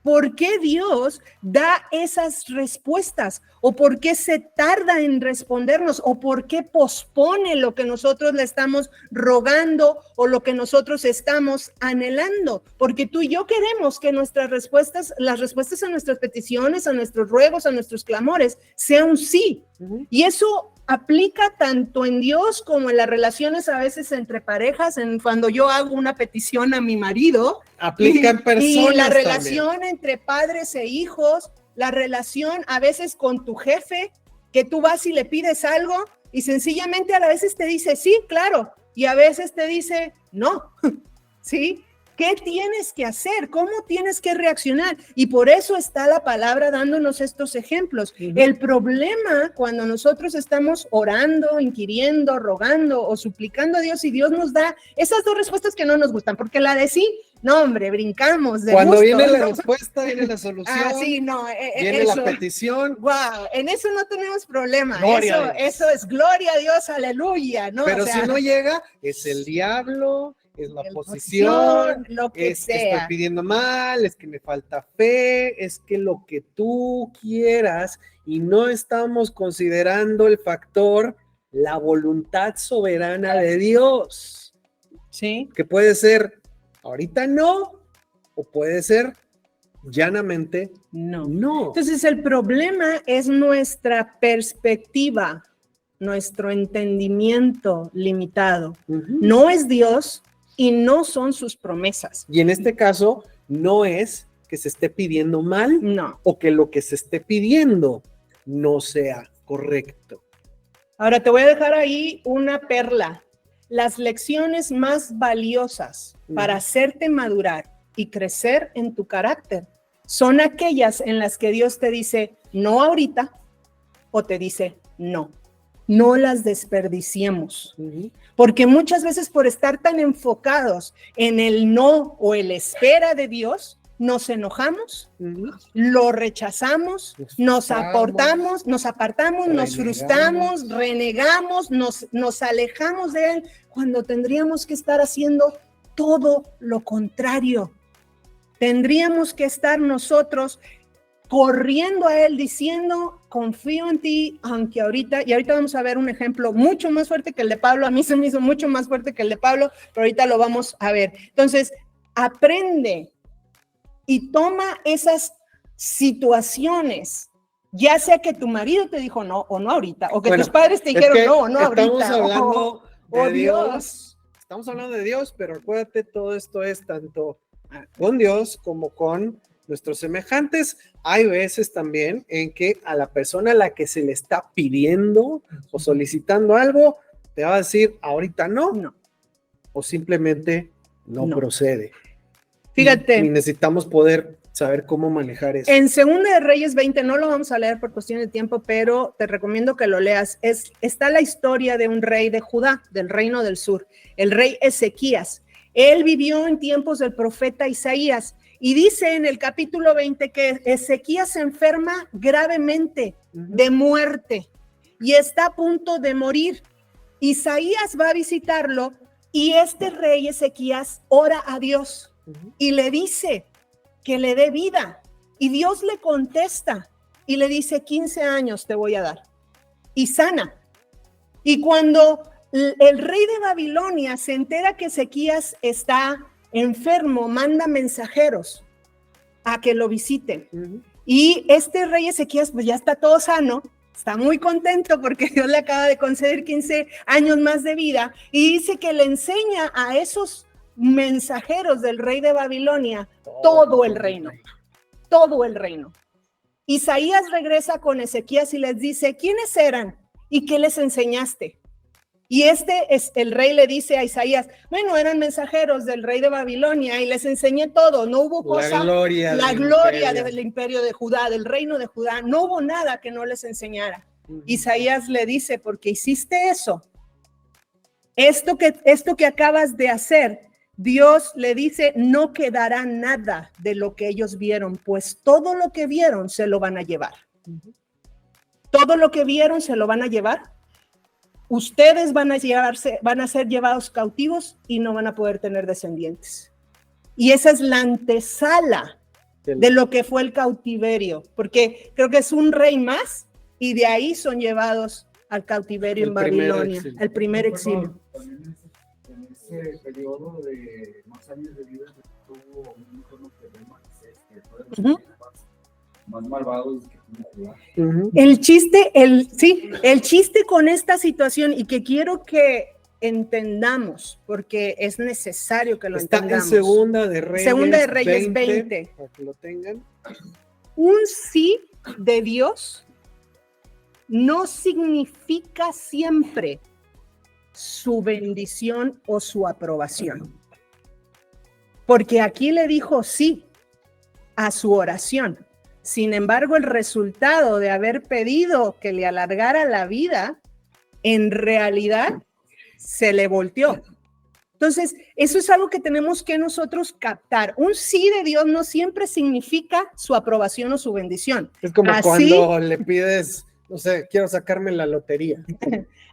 por qué Dios da esas respuestas, o por qué se tarda en respondernos, o por qué pospone lo que nosotros le estamos rogando o lo que nosotros estamos anhelando. Porque tú y yo queremos que nuestras respuestas, las respuestas a nuestras peticiones, a nuestros ruegos, a nuestros clamores, sea un sí. Ujú. Y eso aplica tanto en Dios como en las relaciones a veces entre parejas, en cuando yo hago una petición a mi marido. Aplica en personas Y la también. relación entre padres e hijos, la relación a veces con tu jefe, que tú vas y le pides algo y sencillamente a veces te dice sí, claro, y a veces te dice no, ¿sí? ¿Qué tienes que hacer? ¿Cómo tienes que reaccionar? Y por eso está la palabra dándonos estos ejemplos. El problema cuando nosotros estamos orando, inquiriendo, rogando o suplicando a Dios y Dios nos da esas dos respuestas que no nos gustan, porque la de sí, no hombre, brincamos de Cuando gusto, viene la ¿no? respuesta, viene la solución, Sí, no, viene eso. la petición. Wow, en eso no tenemos problema. Gloria a Dios. Eso es gloria a Dios, aleluya, ¿no? Pero O sea, si no llega, es el diablo, es la la oposición, lo que es que estoy sea. pidiendo mal, es que me falta fe, es que lo que tú quieras, y no estamos considerando el factor, la voluntad soberana de Dios, Sí. que puede ser ahorita no, o puede ser llanamente No. no. Entonces el problema es nuestra perspectiva, nuestro entendimiento limitado. Ujú. No es Dios y no son sus promesas. Y en este caso, no es que se esté pidiendo mal, No. o que lo que se esté pidiendo no sea correcto. Ahora te voy a dejar ahí una perla. Las lecciones más valiosas para hacerte madurar y crecer en tu carácter son aquellas en las que Dios te dice no ahorita o te dice no. No las desperdiciemos. Porque muchas veces por estar tan enfocados en el no o el espera de Dios, nos enojamos, lo rechazamos, nos apartamos, nos frustramos, renegamos, nos alejamos de Él, cuando tendríamos que estar haciendo todo lo contrario. Tendríamos que estar nosotros corriendo a Él diciendo, confío en ti, aunque ahorita vamos a ver un ejemplo mucho más fuerte que el de Pablo. A mí se me hizo mucho más fuerte que el de Pablo, pero ahorita lo vamos a ver. Entonces, aprende y toma esas situaciones, ya sea que tu marido te dijo no o no ahorita, o que tus padres te dijeron no o no ahorita. Estamos hablando de Dios. Estamos hablando de Dios, pero acuérdate, todo esto es tanto con Dios como con nuestros semejantes. Hay veces también en que a la persona a la que se le está pidiendo o solicitando algo, te va a decir ahorita no. O simplemente no procede. Fíjate. Y necesitamos poder saber cómo manejar eso. En Segunda de Reyes 20, no lo vamos a leer por cuestión de tiempo, pero te recomiendo que lo leas. Está la historia de un rey de Judá, del reino del sur, el rey Ezequías. Él vivió en tiempos del profeta Isaías y dice en el capítulo 20 que Ezequías se enferma gravemente de muerte y está a punto de morir. Isaías va a visitarlo y este rey Ezequías ora a Dios y le dice que le dé vida. Y Dios le contesta y le dice 15 años te voy a dar. Y sana. Y cuando el rey de Babilonia se entera que Ezequías está enfermo, manda mensajeros a que lo visiten. Y este rey Ezequías pues ya está todo sano, está muy contento porque Dios le acaba de conceder 15 años más de vida y dice que le enseña a esos mensajeros del rey de Babilonia todo el reino. Isaías regresa con Ezequías y les dice, ¿quiénes eran? ¿Y qué les enseñaste? Y el rey le dice a Isaías, bueno, eran mensajeros del rey de Babilonia y les enseñé todo, no hubo cosa, la gloria del imperio de Judá, del reino de Judá, no hubo nada que no les enseñara. Isaías le dice, porque hiciste eso, esto que acabas de hacer, Dios le dice, no quedará nada de lo que ellos vieron, pues todo lo que vieron se lo van a llevar. Todo lo que vieron se lo van a llevar. Ustedes van a ser llevados cautivos y no van a poder tener descendientes. Y esa es la antesala de lo que fue el cautiverio, porque creo que es un rey más y de ahí son llevados al cautiverio en Babilonia, el primer exilio. En ese periodo de más años de vida tuvo un hijo que fue más malvados que jugar. El chiste con esta situación y que quiero que entendamos, porque es necesario que lo entendamos. Está en Segunda de Reyes 20, para que lo tengan. Un sí de Dios no significa siempre su bendición o su aprobación. porque aquí le dijo sí a su oración. Sin embargo, el resultado de haber pedido que le alargara la vida, en realidad se le volteó. Entonces, eso es algo que tenemos que nosotros captar. Un sí de Dios no siempre significa su aprobación o su bendición. Es como Así- cuando le pides, no sé, quiero sacarme la lotería.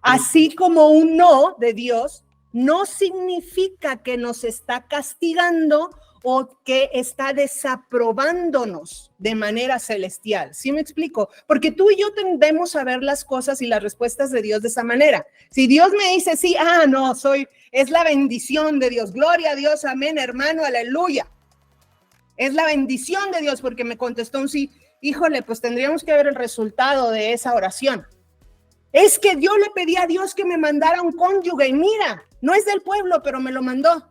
Así como un no de Dios no significa que nos está castigando o que está desaprobándonos de manera celestial. ¿Sí me explico? Porque tú y yo tendemos a ver las cosas y las respuestas de Dios de esa manera. Si Dios me dice sí, no, es la bendición de Dios. Gloria a Dios, amén, hermano, aleluya. Es la bendición de Dios porque me contestó un sí. Híjole, pues tendríamos que ver el resultado de esa oración. Es que yo le pedí a Dios que me mandara un cónyuge y mira, no es del pueblo, pero me lo mandó.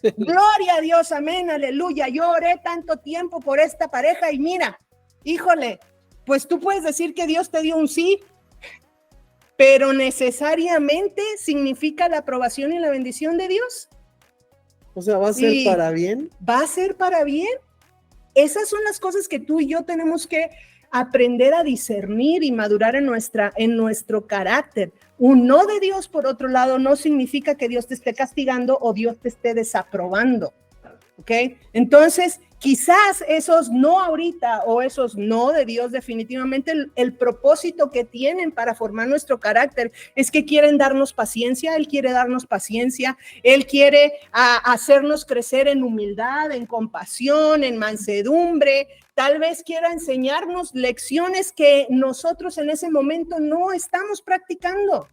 Gloria a Dios, amén, aleluya. Yo oré tanto tiempo por esta pareja y mira, híjole, pues tú puedes decir que Dios te dio un sí, pero necesariamente significa la aprobación y la bendición de Dios. O sea, ¿va a ser para bien? ¿Va a ser para bien? Esas son las cosas que tú y yo tenemos que aprender a discernir y madurar en nuestro carácter. Un no de Dios, por otro lado, no significa que Dios te esté castigando o Dios te esté desaprobando. ¿Ok? Entonces, quizás esos no ahorita o esos no de Dios, definitivamente el propósito que tienen para formar nuestro carácter es que quieren darnos paciencia. Él quiere darnos paciencia, Él quiere hacernos crecer en humildad, en compasión, en mansedumbre. Tal vez quiera enseñarnos lecciones que nosotros en ese momento no estamos practicando.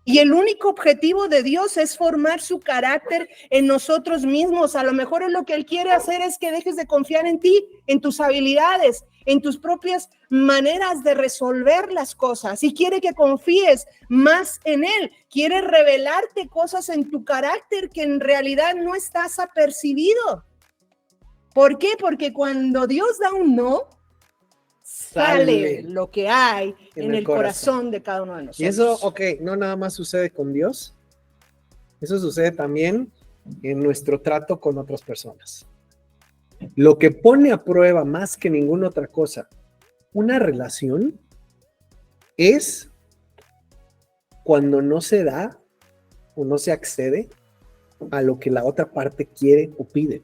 Y el único objetivo de Dios es formar su carácter en nosotros mismos. A lo mejor lo que Él quiere hacer es que dejes de confiar en ti, en tus habilidades, en tus propias maneras de resolver las cosas. Y quiere que confíes más en Él. Quiere revelarte cosas en tu carácter que en realidad no estás apercibido. ¿Por qué? Porque cuando Dios da un no, sale lo que hay en el corazón de cada uno de nosotros. Y eso, ok, no nada más sucede con Dios, eso sucede también en nuestro trato con otras personas. Lo que pone a prueba más que ninguna otra cosa una relación es cuando no se da o no se accede a lo que la otra parte quiere o pide.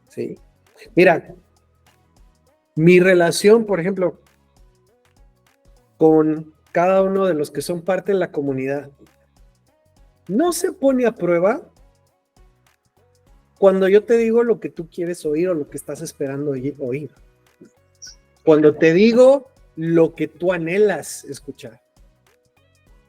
¿Sí? Mira, mi relación, por ejemplo, con cada uno de los que son parte de la comunidad, no se pone a prueba cuando yo te digo lo que tú quieres oír o lo que estás esperando oír. Cuando te digo lo que tú anhelas escuchar.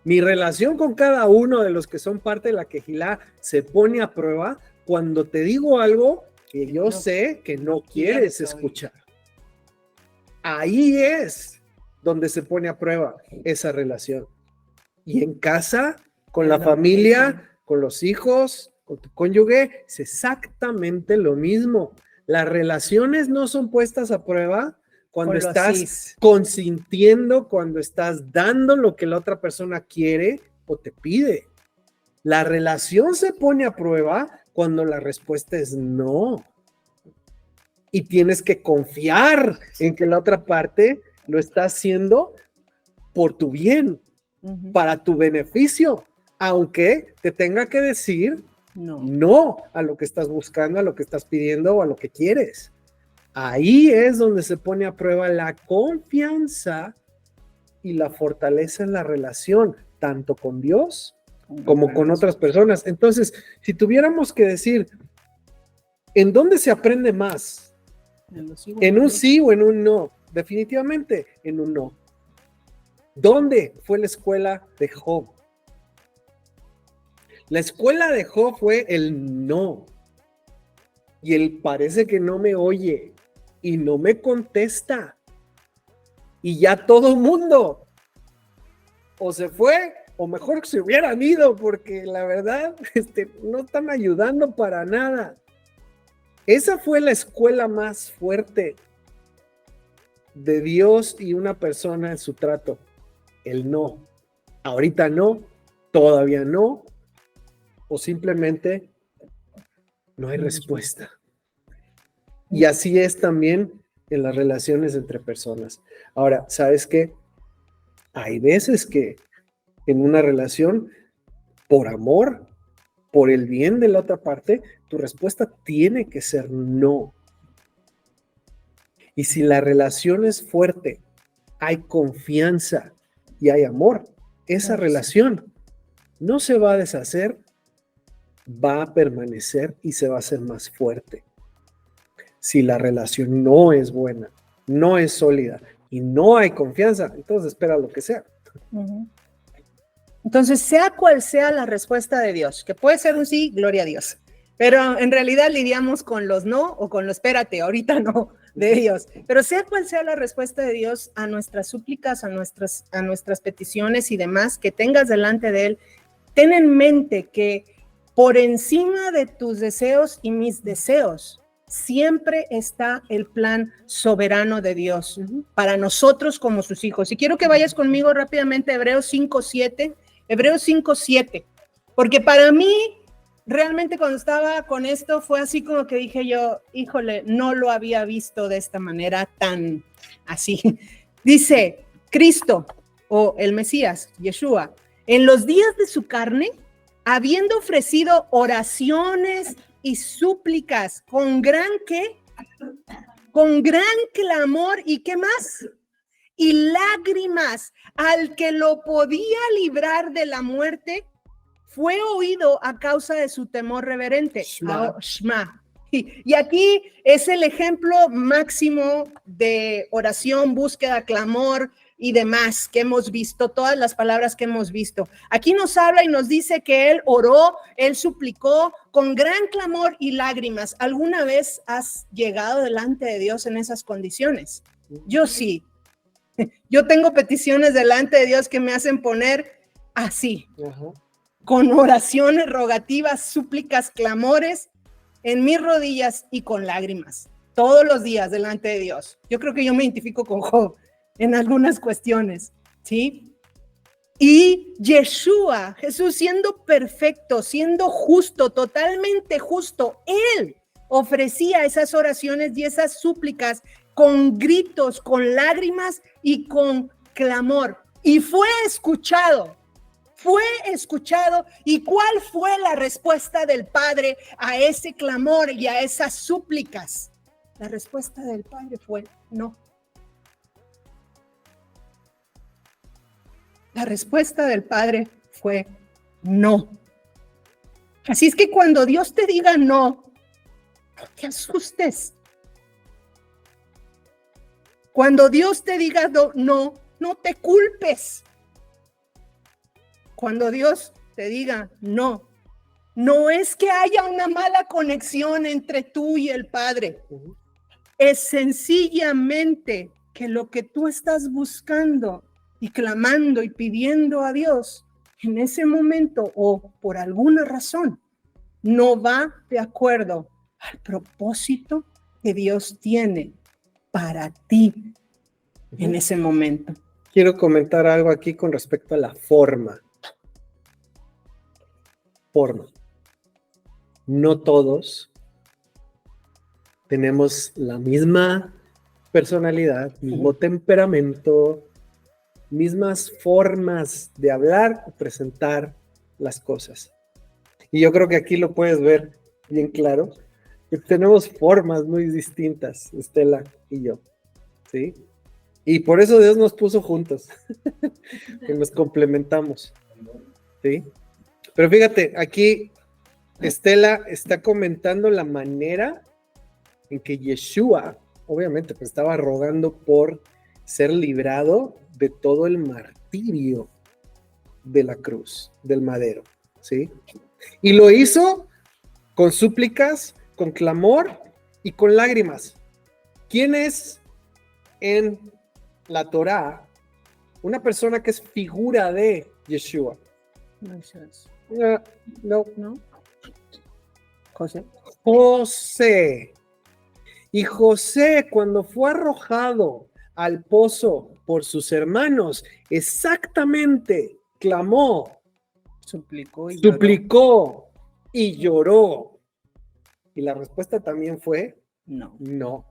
Mi relación con cada uno de los que son parte de la Quejilá se pone a prueba cuando te digo algo que yo sé que no quieres escuchar. Ahí es donde se pone a prueba esa relación. Y en casa, con la familia, con los hijos, con tu cónyuge, es exactamente lo mismo. Las relaciones no son puestas a prueba cuando estás consintiendo, cuando estás dando lo que la otra persona quiere o te pide. La relación se pone a prueba cuando la respuesta es no. Y tienes que confiar en que la otra parte lo está haciendo por tu bien, para tu beneficio, aunque te tenga que decir no a lo que estás buscando, a lo que estás pidiendo o a lo que quieres. Ahí es donde se pone a prueba la confianza y la fortaleza en la relación, tanto con Dios como con otras personas. Entonces, si tuviéramos que decir, ¿en dónde se aprende más? ¿En un sí o en un no? Definitivamente en un no. ¿Dónde fue la escuela de Job? La escuela de Job fue el no. Y él parece que no me oye y no me contesta. Y ya todo el mundo o se fue o mejor que se hubieran ido porque la verdad no están ayudando para nada. Esa fue la escuela más fuerte de Dios y una persona en su trato. El no. Ahorita no, todavía no, o simplemente no hay respuesta. Y así es también en las relaciones entre personas. Ahora, ¿sabes qué? Hay veces que en una relación, por amor, por el bien de la otra parte, tu respuesta tiene que ser no. Y si la relación es fuerte, hay confianza y hay amor, esa relación no se va a deshacer, va a permanecer y se va a hacer más fuerte. Si la relación no es buena, no es sólida y no hay confianza, entonces espera lo que sea. Entonces, sea cual sea la respuesta de Dios, que puede ser un sí, gloria a Dios, pero en realidad lidiamos con los no o con los espérate, ahorita no, de Dios. Pero sea cual sea la respuesta de Dios a nuestras súplicas, a nuestras peticiones y demás que tengas delante de Él, ten en mente que por encima de tus deseos y mis deseos, siempre está el plan soberano de Dios para nosotros como sus hijos. Y quiero que vayas conmigo rápidamente a Hebreos 5:7. Hebreos 5:7, porque para mí, realmente cuando estaba con esto, fue así como que dije yo, híjole, no lo había visto de esta manera tan así. Dice, Cristo o el Mesías, Yeshua, en los días de su carne, habiendo ofrecido oraciones y súplicas con gran, ¿qué? Con gran clamor y ¿qué más? Y lágrimas al que lo podía librar de la muerte, fue oído a causa de su temor reverente. Shma. Y aquí es el ejemplo máximo de oración, búsqueda, clamor y demás que hemos visto, todas las palabras que hemos visto. Aquí nos habla y nos dice que él oró, él suplicó con gran clamor y lágrimas. ¿Alguna vez has llegado delante de Dios en esas condiciones? Yo sí. Yo tengo peticiones delante de Dios que me hacen poner así, con oraciones, rogativas, súplicas, clamores en mis rodillas y con lágrimas, todos los días delante de Dios. Yo creo que yo me identifico con Job en algunas cuestiones, ¿sí? Y Yeshua, Jesús siendo perfecto, siendo justo, totalmente justo, Él ofrecía esas oraciones y esas súplicas con gritos, con lágrimas y con clamor. Y fue escuchado. ¿Y cuál fue la respuesta del Padre a ese clamor y a esas súplicas? La respuesta del Padre fue no. La respuesta del Padre fue no. Así es que cuando Dios te diga no, no te asustes. Cuando Dios te diga no, no te culpes. Cuando Dios te diga no, no es que haya una mala conexión entre tú y el Padre. Es sencillamente que lo que tú estás buscando y clamando y pidiendo a Dios en ese momento o por alguna razón no va de acuerdo al propósito que Dios tiene para ti en ese momento. Quiero comentar algo aquí con respecto a la forma. No todos tenemos la misma personalidad, mismo temperamento, mismas formas de hablar o presentar las cosas. Y yo creo que aquí lo puedes ver bien claro, que tenemos formas muy distintas, Estela y yo, ¿sí? Y por eso Dios nos puso juntos, que nos complementamos, ¿sí? Pero fíjate, aquí Estela está comentando la manera en que Yeshua, obviamente, pues estaba rogando por ser librado de todo el martirio de la cruz, del madero, ¿sí? Y lo hizo con súplicas, con clamor y con lágrimas. ¿Quién es en la Torá una persona que es figura de Yeshua? No. José. Y José, cuando fue arrojado al pozo por sus hermanos, exactamente clamó, suplicó y lloró. Y la respuesta también fue No. no.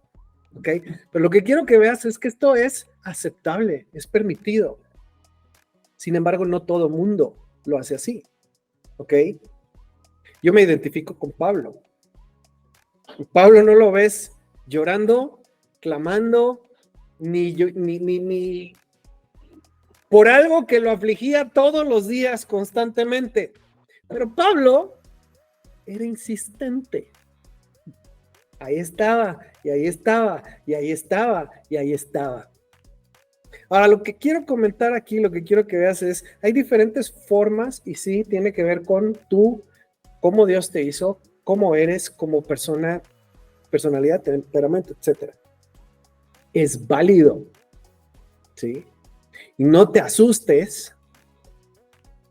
¿Ok? Pero lo que quiero que veas es que esto es aceptable, es permitido. Sin embargo, no todo mundo lo hace así. ¿Ok? Yo me identifico con Pablo. Pablo no lo ves llorando, clamando, ni por algo que lo afligía todos los días constantemente. Pero Pablo era insistente. Ahí estaba, y ahí estaba, y ahí estaba, y ahí estaba. Ahora, lo que quiero comentar aquí, lo que quiero que veas es, hay diferentes formas, y sí, tiene que ver con tú, cómo Dios te hizo, cómo eres como persona, personalidad, temperamento, etc. Es válido, ¿sí? Y no te asustes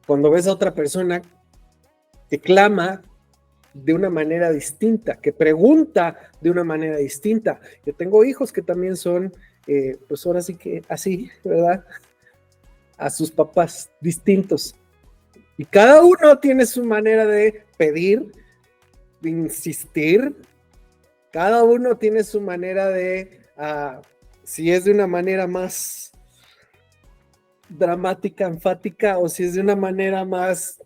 cuando ves a otra persona que clama de una manera distinta, que pregunta de una manera distinta. Yo tengo hijos que también son, pues ahora sí que así, ¿verdad? A sus papás distintos. Y cada uno tiene su manera de pedir, de insistir. Cada uno tiene su manera de, si es de una manera más dramática, enfática, o si es de una manera más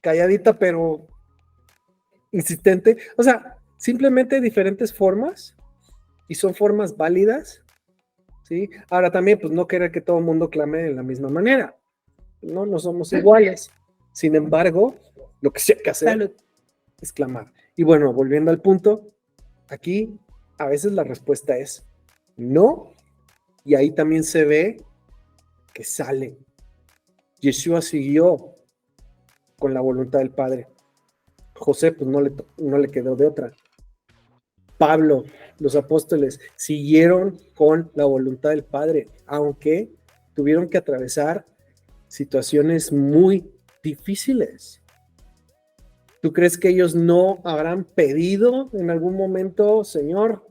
calladita, pero insistente. O sea, simplemente diferentes formas, y son formas válidas, ¿sí? Ahora también, pues no querer que todo el mundo clame de la misma manera. No somos iguales. Sin embargo, lo que sí hay que hacer Salud. es clamar. Y bueno, volviendo al punto, aquí a veces la respuesta es no, y ahí también se ve que sale. Yeshua siguió con la voluntad del Padre. José, pues no le quedó de otra. Pablo, los apóstoles, siguieron con la voluntad del Padre, aunque tuvieron que atravesar situaciones muy difíciles. ¿Tú crees que ellos no habrán pedido en algún momento, Señor,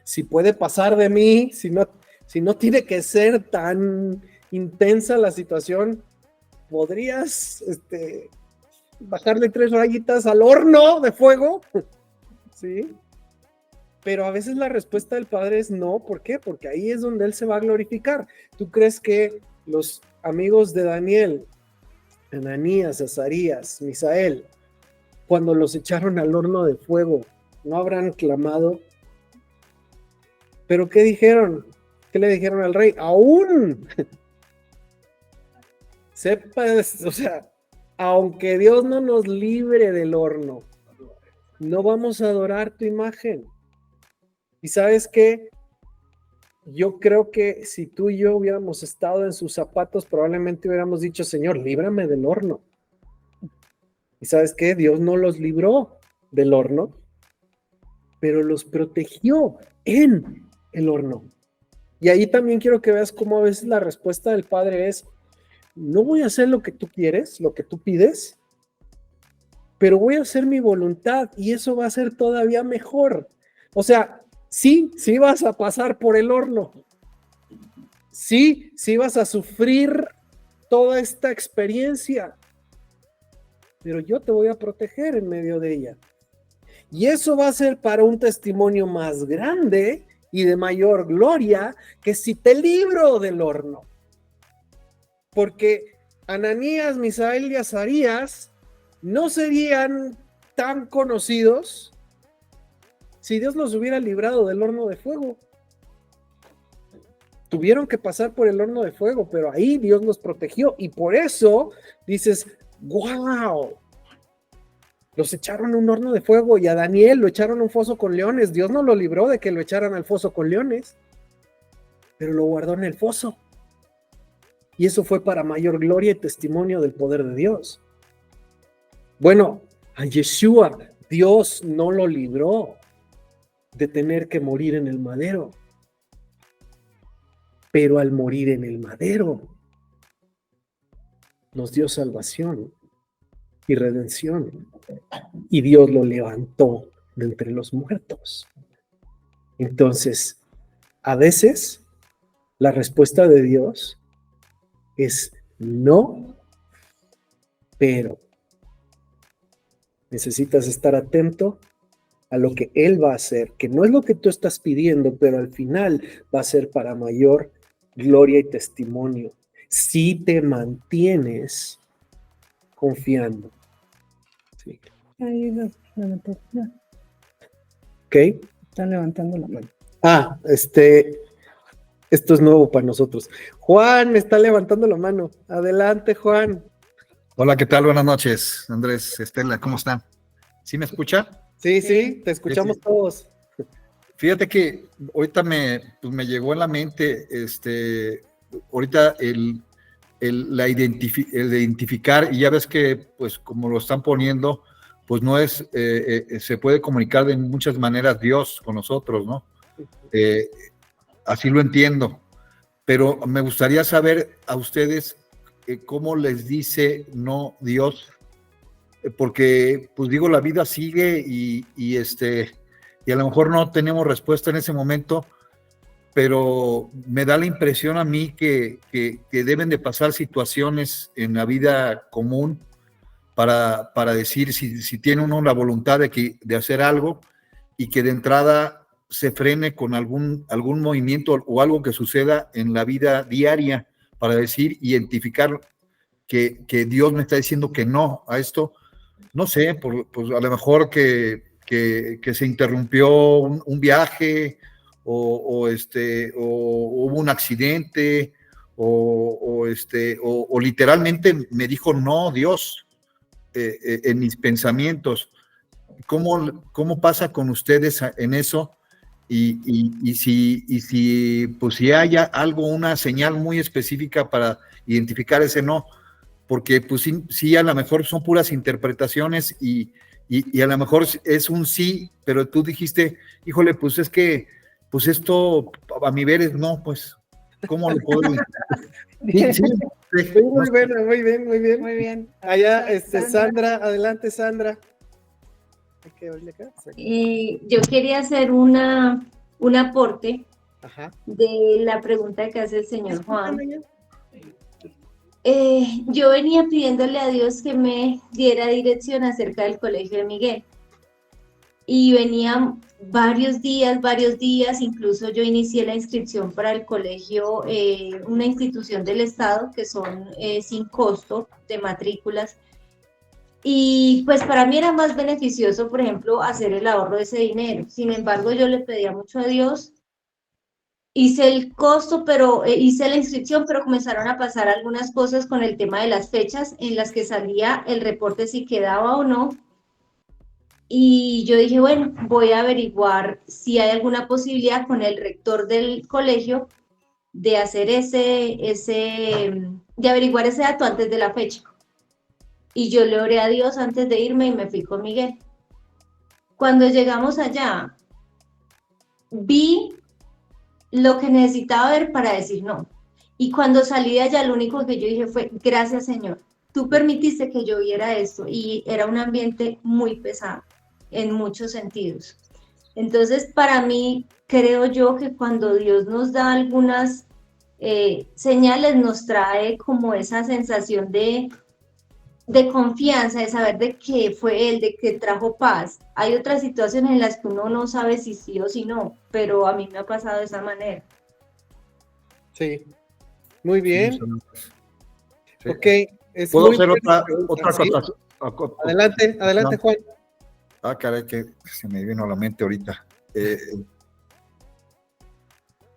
si puede pasar de mí, si no tiene que ser tan intensa la situación, podrías bajarle 3 rayitas al horno de fuego? ¿Sí? Pero a veces la respuesta del Padre es no. ¿Por qué? Porque ahí es donde Él se va a glorificar. ¿Tú crees que los amigos de Daniel, Ananías, Azarías, Misael, cuando los echaron al horno de fuego, no habrán clamado? ¿Pero qué dijeron? ¿Qué le dijeron al rey? Aún sepas, o sea, aunque Dios no nos libre del horno, no vamos a adorar tu imagen. ¿Y sabes qué? Yo creo que si tú y yo hubiéramos estado en sus zapatos, probablemente hubiéramos dicho, Señor, líbrame del horno. ¿Y sabes qué? Dios no los libró del horno, pero los protegió en el horno. Y ahí también quiero que veas cómo a veces la respuesta del Padre es, no voy a hacer lo que tú quieres, lo que tú pides, pero voy a hacer mi voluntad, y eso va a ser todavía mejor. O sea, sí vas a pasar por el horno. Sí vas a sufrir toda esta experiencia, pero yo te voy a proteger en medio de ella. Y eso va a ser para un testimonio más grande y de mayor gloria que si te libro del horno. Porque Ananías, Misael y Azarías no serían tan conocidos si Dios los hubiera librado del horno de fuego. Tuvieron que pasar por el horno de fuego, pero ahí Dios los protegió, y por eso dices, wow, los echaron a un horno de fuego, y a Daniel lo echaron a un foso con leones. Dios no lo libró de que lo echaran al foso con leones, pero lo guardó en el foso. Y eso fue para mayor gloria y testimonio del poder de Dios. Bueno, a Yeshua, Dios no lo libró de tener que morir en el madero. Pero al morir en el madero, nos dio salvación y redención. Y Dios lo levantó de entre los muertos. Entonces, a veces, la respuesta de Dios es no, pero. Necesitas estar atento a lo que Él va a hacer, que no es lo que tú estás pidiendo, pero al final va a ser para mayor gloria y testimonio, si te mantienes confiando. Sí. ¿Ok? Están levantando la mano. Esto es nuevo para nosotros. Juan está levantando la mano. Adelante, Juan. Hola, ¿qué tal? Buenas noches, Andrés, Estela, ¿cómo están? ¿Sí me escucha? Sí, te escuchamos todos. Fíjate que ahorita me llegó en la mente, ahorita el identificar, y ya ves que, pues, como lo están poniendo, pues no es, se puede comunicar de muchas maneras Dios con nosotros, ¿no? Así lo entiendo, pero me gustaría saber a ustedes cómo les dice no Dios, porque pues digo, la vida sigue y a lo mejor no tenemos respuesta en ese momento, pero me da la impresión a mí que deben de pasar situaciones en la vida común para decir si tiene uno la voluntad de hacer algo y que de entrada se frene con algún movimiento o algo que suceda en la vida diaria para identificar que Dios me está diciendo que no a esto. No sé, pues a lo mejor que se interrumpió un viaje o hubo un accidente o literalmente me dijo no Dios en mis pensamientos. ¿Cómo pasa con ustedes en eso? Y si haya algo, una señal muy específica para identificar ese no, porque pues sí, a lo mejor son puras interpretaciones y a lo mejor es un sí, pero tú dijiste, híjole, pues es que, pues esto a mi ver es no, pues, ¿cómo lo puedo? Sí, Muy bien. Allá, Sandra, adelante, Sandra. Yo quería hacer un aporte de la pregunta que hace el señor Juan. Yo venía pidiéndole a Dios que me diera dirección acerca del colegio de Miguel. Y venía varios días, incluso yo inicié la inscripción para el colegio, una institución del Estado que son sin costo de matrículas. Y pues para mí era más beneficioso, por ejemplo, hacer el ahorro de ese dinero. Sin embargo, yo le pedía mucho a Dios. Hice el costo, pero hice la inscripción, pero comenzaron a pasar algunas cosas con el tema de las fechas en las que salía el reporte si quedaba o no. Y yo dije, bueno, voy a averiguar si hay alguna posibilidad con el rector del colegio de hacer de averiguar ese dato antes de la fecha. Y yo le oré a Dios antes de irme y me fui con Miguel. Cuando llegamos allá, vi lo que necesitaba ver para decir no. Y cuando salí de allá, lo único que yo dije fue, gracias Señor, tú permitiste que yo viera esto. Y era un ambiente muy pesado en muchos sentidos. Entonces, para mí, creo yo que cuando Dios nos da algunas señales, nos trae como esa sensación de confianza, de saber de que fue Él, de que trajo paz. Hay otras situaciones en las que uno no sabe si sí o si no, pero a mí me ha pasado de esa manera. Sí, muy bien. Sí. Ok. ¿Puedo hacer otra cosa? Adelante, no. Juan. Caray, que se me vino a la mente ahorita.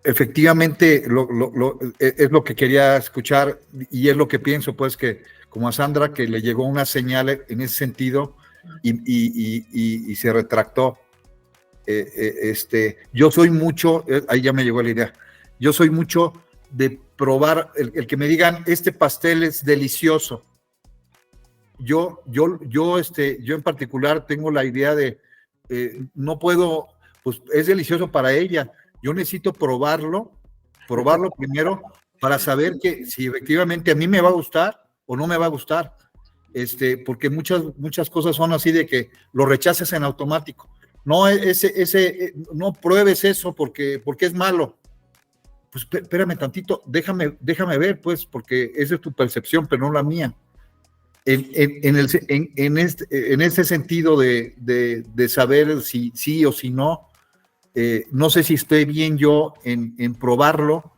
Efectivamente, es lo que quería escuchar y es lo que pienso, pues, que como a Sandra, que le llegó una señal en ese sentido y se retractó. Yo soy mucho, ahí ya me llegó la idea, yo soy mucho de probar, el que me digan, este pastel es delicioso. Yo en particular tengo la idea de, no puedo, pues es delicioso para ella, yo necesito probarlo primero para saber que si efectivamente a mí me va a gustar o no me va a gustar, porque muchas cosas son así de que lo rechazas en automático. No, no pruebes eso porque es malo. Pues espérame tantito, déjame ver, pues, porque esa es tu percepción, pero no la mía. en este sentido de saber si sí o si no, no sé si estoy bien yo en probarlo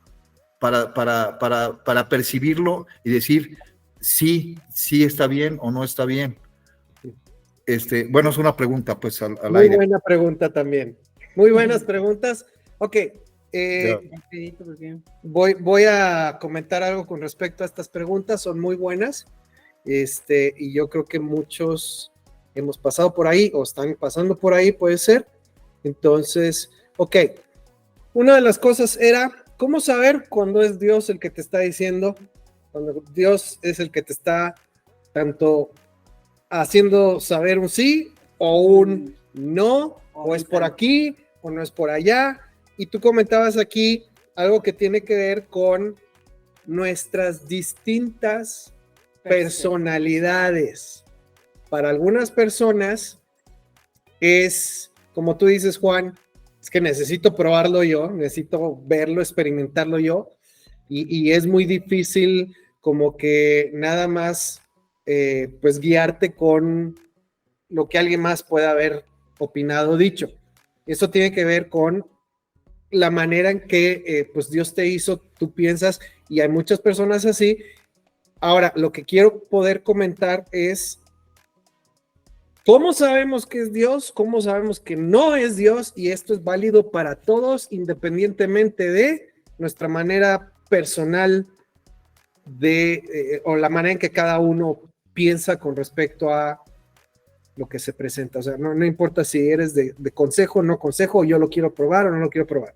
para percibirlo y decir sí está bien o no está bien. Bueno, es una pregunta pues al Muy aire. buena pregunta también. Muy buenas preguntas. Ok, Ya. voy a comentar algo con respecto a estas preguntas, son muy buenas. Y yo creo que muchos hemos pasado por ahí o están pasando por ahí, puede ser. Entonces, ok, una de las cosas era, ¿cómo saber cuando es Dios el que te está diciendo? Cuando Dios es el que te está tanto haciendo saber un sí o un no, o es por aquí o no es por allá. Y tú comentabas aquí algo que tiene que ver con nuestras distintas personalidades. Para algunas personas es, como tú dices, Juan, es que necesito probarlo yo, necesito verlo, experimentarlo yo, y es muy difícil como que nada más pues guiarte con lo que alguien más pueda haber opinado o dicho. Eso tiene que ver con la manera en que pues Dios te hizo, tú piensas, y hay muchas personas así. Ahora, lo que quiero poder comentar es cómo sabemos que es Dios, cómo sabemos que no es Dios, y esto es válido para todos, independientemente de nuestra manera personal o la manera en que cada uno piensa con respecto a lo que se presenta. O sea, no importa si eres de consejo o no consejo, o yo lo quiero probar o no lo quiero probar.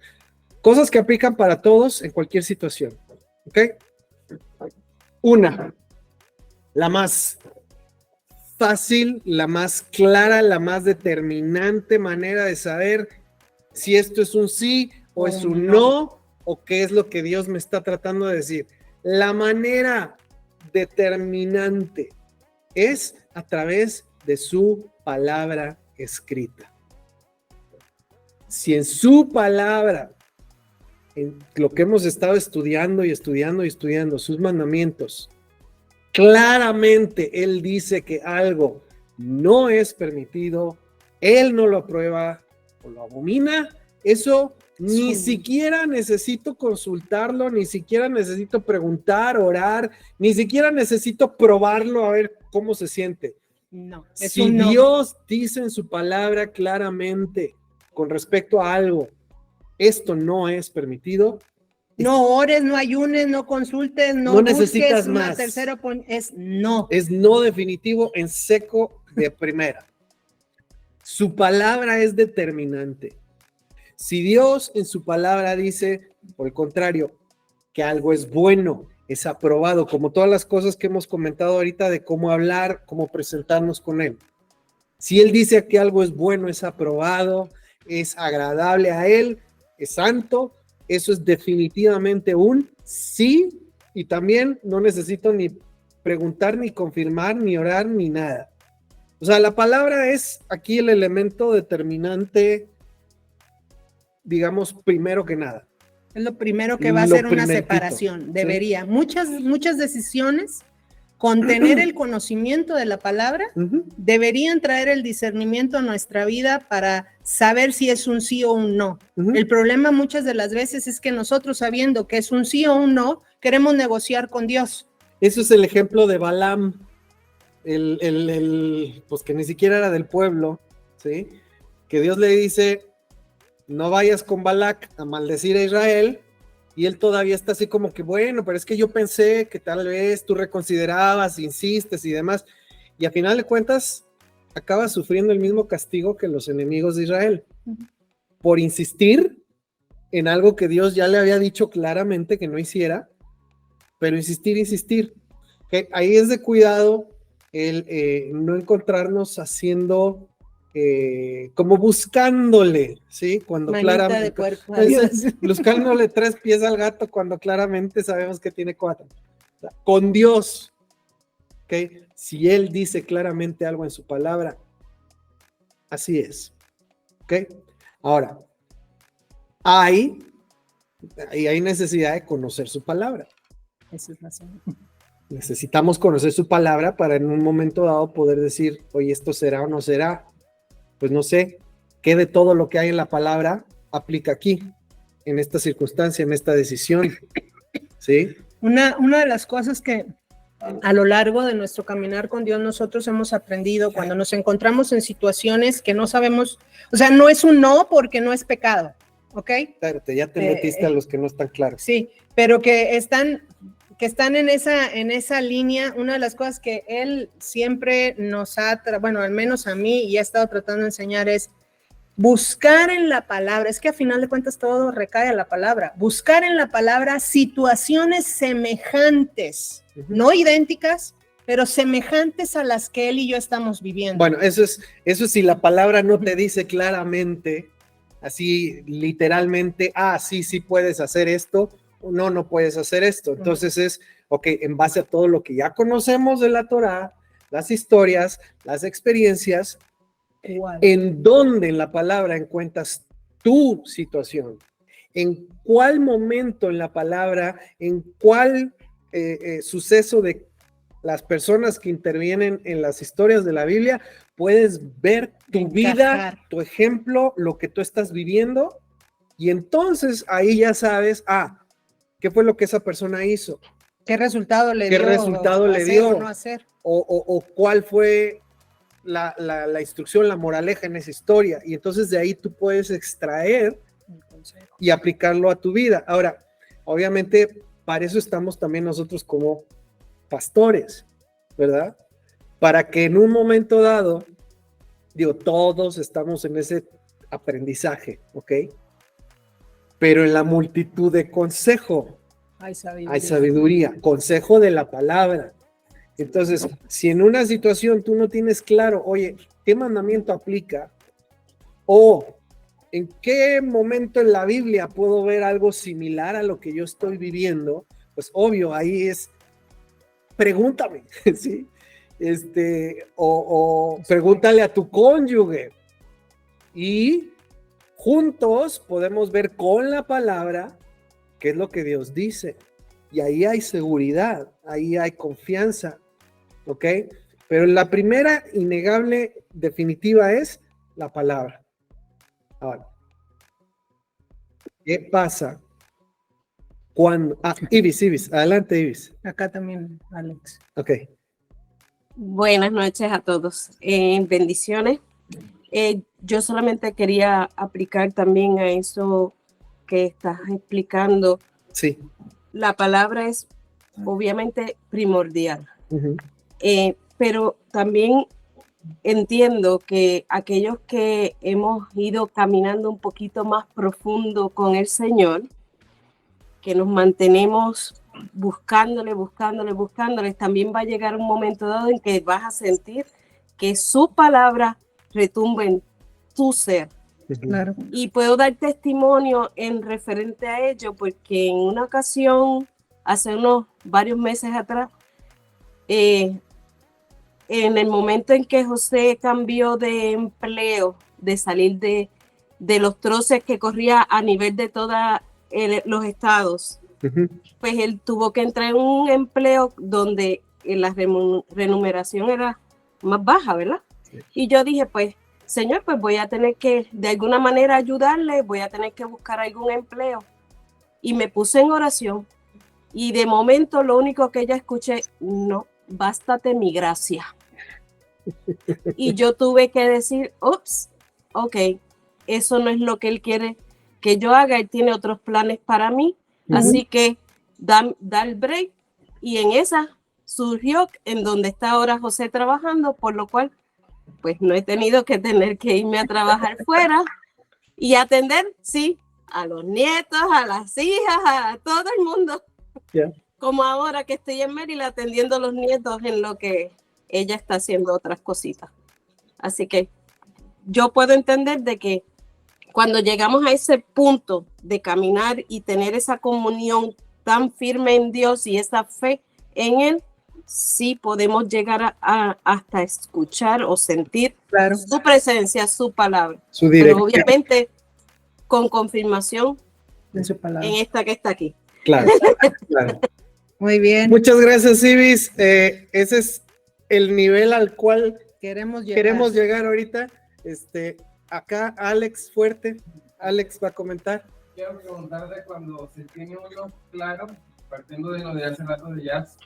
Cosas que aplican para todos en cualquier situación. ¿Ok? Una, la más fácil, la más clara, la más determinante manera de saber si esto es un sí o es un no, o qué es lo que Dios me está tratando de decir. La manera determinante es a través de su palabra escrita. Si en su palabra, en lo que hemos estado estudiando y estudiando y estudiando, sus mandamientos, claramente Él dice que algo no es permitido, Él no lo aprueba o lo abomina, eso ni siquiera necesito consultarlo, ni siquiera necesito preguntar, orar, ni siquiera necesito probarlo a ver cómo se siente. No, Si Dios dice en su palabra claramente con respecto a algo, esto no es permitido. No ores, no ayunes, no consultes, no necesitas más. Es no. Es no definitivo en seco de primera. Su palabra es determinante. Si Dios en su palabra dice, por el contrario, que algo es bueno, es aprobado, como todas las cosas que hemos comentado ahorita de cómo hablar, cómo presentarnos con Él. Si Él dice que algo es bueno, es aprobado, es agradable a Él, es santo, eso es definitivamente un sí, y también no necesito ni preguntar, ni confirmar, ni orar, ni nada. O sea, la palabra es aquí el elemento determinante, digamos, primero que nada. Es lo primero que va a hacer una separación. Debería. ¿Sí? Muchas decisiones con tener el conocimiento de la palabra, deberían traer el discernimiento a nuestra vida para saber si es un sí o un no. El problema muchas de las veces es que nosotros, sabiendo que es un sí o un no, queremos negociar con Dios. Eso es el ejemplo de Balaam, pues que ni siquiera era del pueblo, ¿sí? Que Dios le dice, no vayas con Balac a maldecir a Israel, y él todavía está así como que, bueno, pero es que yo pensé que tal vez tú reconsiderabas, insistes y demás, y a final de cuentas acaba sufriendo el mismo castigo que los enemigos de Israel, por insistir en algo que Dios ya le había dicho claramente que no hiciera, pero insistir. ¿Okay? Ahí es de cuidado el no encontrarnos haciendo... como buscándole, ¿sí? Cuando claramente buscándole 3 pies al gato cuando claramente sabemos que tiene 4. O sea, con Dios, ¿ok? Si Él dice claramente algo en su palabra, así es, ¿ok? Ahora, hay necesidad de conocer su palabra. Esa es la razón. Necesitamos conocer su palabra para en un momento dado poder decir, oye, ¿esto será o no será? Pues no sé, ¿qué de todo lo que hay en la palabra aplica aquí, en esta circunstancia, en esta decisión? ¿Sí? Una de las cosas que a lo largo de nuestro caminar con Dios nosotros hemos aprendido cuando nos encontramos en situaciones que no sabemos, o sea, no es un no porque no es pecado, ¿ok? Espérate, ya te metiste a los que no están claros. Sí, pero que están en esa línea. Una de las cosas que él siempre nos ha, bueno, al menos a mí, y ha estado tratando de enseñar es buscar en la palabra, es que a final de cuentas todo recae a la palabra, buscar en la palabra situaciones semejantes, no idénticas, pero semejantes a las que él y yo estamos viviendo. Bueno, eso es si la palabra no te dice claramente, así literalmente, sí puedes hacer esto, no puedes hacer esto. Entonces es, ok, en base a todo lo que ya conocemos de la Torá, las historias, las experiencias, ¿en dónde en la palabra encuentras tu situación? ¿En cuál momento en la palabra, en cuál suceso de las personas que intervienen en las historias de la Biblia puedes ver tu vida, tu ejemplo, lo que tú estás viviendo? Y entonces ahí ya sabes, ¿qué fue lo que esa persona hizo? ¿Qué resultado le dio? ¿Qué resultado le dio? O no hacer. O cuál fue la instrucción, la moraleja en esa historia, y entonces de ahí tú puedes extraer y aplicarlo a tu vida. Ahora, obviamente, para eso estamos también nosotros como pastores, ¿verdad? Para que en un momento dado, todos estamos en ese aprendizaje, ¿ok? Pero en la multitud de consejo hay sabiduría, consejo de la palabra. Entonces, si en una situación tú no tienes claro, oye, ¿qué mandamiento aplica? O ¿en qué momento en la Biblia puedo ver algo similar a lo que yo estoy viviendo? Pues obvio, ahí es, pregúntame, ¿sí? O pregúntale a tu cónyuge. Y juntos podemos ver con la palabra qué es lo que Dios dice. Y ahí hay seguridad, ahí hay confianza, ¿ok? Pero la primera innegable definitiva es la palabra. Ahora, ¿qué pasa cuando... Ibis, adelante, Ibis. Acá también, Alex. Ok. Buenas noches a todos. Bendiciones. Yo solamente quería aplicar también a eso que estás explicando. Sí. La palabra es obviamente primordial, pero también entiendo que aquellos que hemos ido caminando un poquito más profundo con el Señor, que nos mantenemos buscándole, también va a llegar un momento dado en que vas a sentir que su palabra retumba en tu ser. Claro. Y puedo dar testimonio en referente a ello, porque en una ocasión, hace varios meses atrás, en el momento en que José cambió de empleo, de salir de los troces que corría a nivel de todos los estados, pues él tuvo que entrar en un empleo donde la remuneración era más baja, ¿verdad? Sí. Y yo dije, pues, Señor, pues voy a tener que de alguna manera ayudarle, voy a tener que buscar algún empleo. Y me puse en oración. Y de momento lo único que ya escuché, no, bástate mi gracia. Y yo tuve que decir, ups, ok, eso no es lo que Él quiere que yo haga, Él tiene otros planes para mí. Así que da el break. Y en esa surgió en donde está ahora José trabajando, por lo cual pues no he tenido que irme a trabajar fuera y atender, sí, a los nietos, a las hijas, a todo el mundo. Yeah. Como ahora que estoy en Maryland atendiendo a los nietos en lo que ella está haciendo otras cositas. Así que yo puedo entender de que cuando llegamos a ese punto de caminar y tener esa comunión tan firme en Dios y esa fe en Él, sí podemos llegar hasta escuchar o sentir su presencia, su palabra. Pero obviamente con confirmación de su palabra. En esta que está aquí. Claro, claro. Muy bien. Muchas gracias, Ibis. Ese es el nivel al cual Queremos llegar ahorita. Acá Alex Fuerte. Alex va a comentar. Quiero preguntar de cuando se tiene uno claro, partiendo de lo de hace rato de Jazz,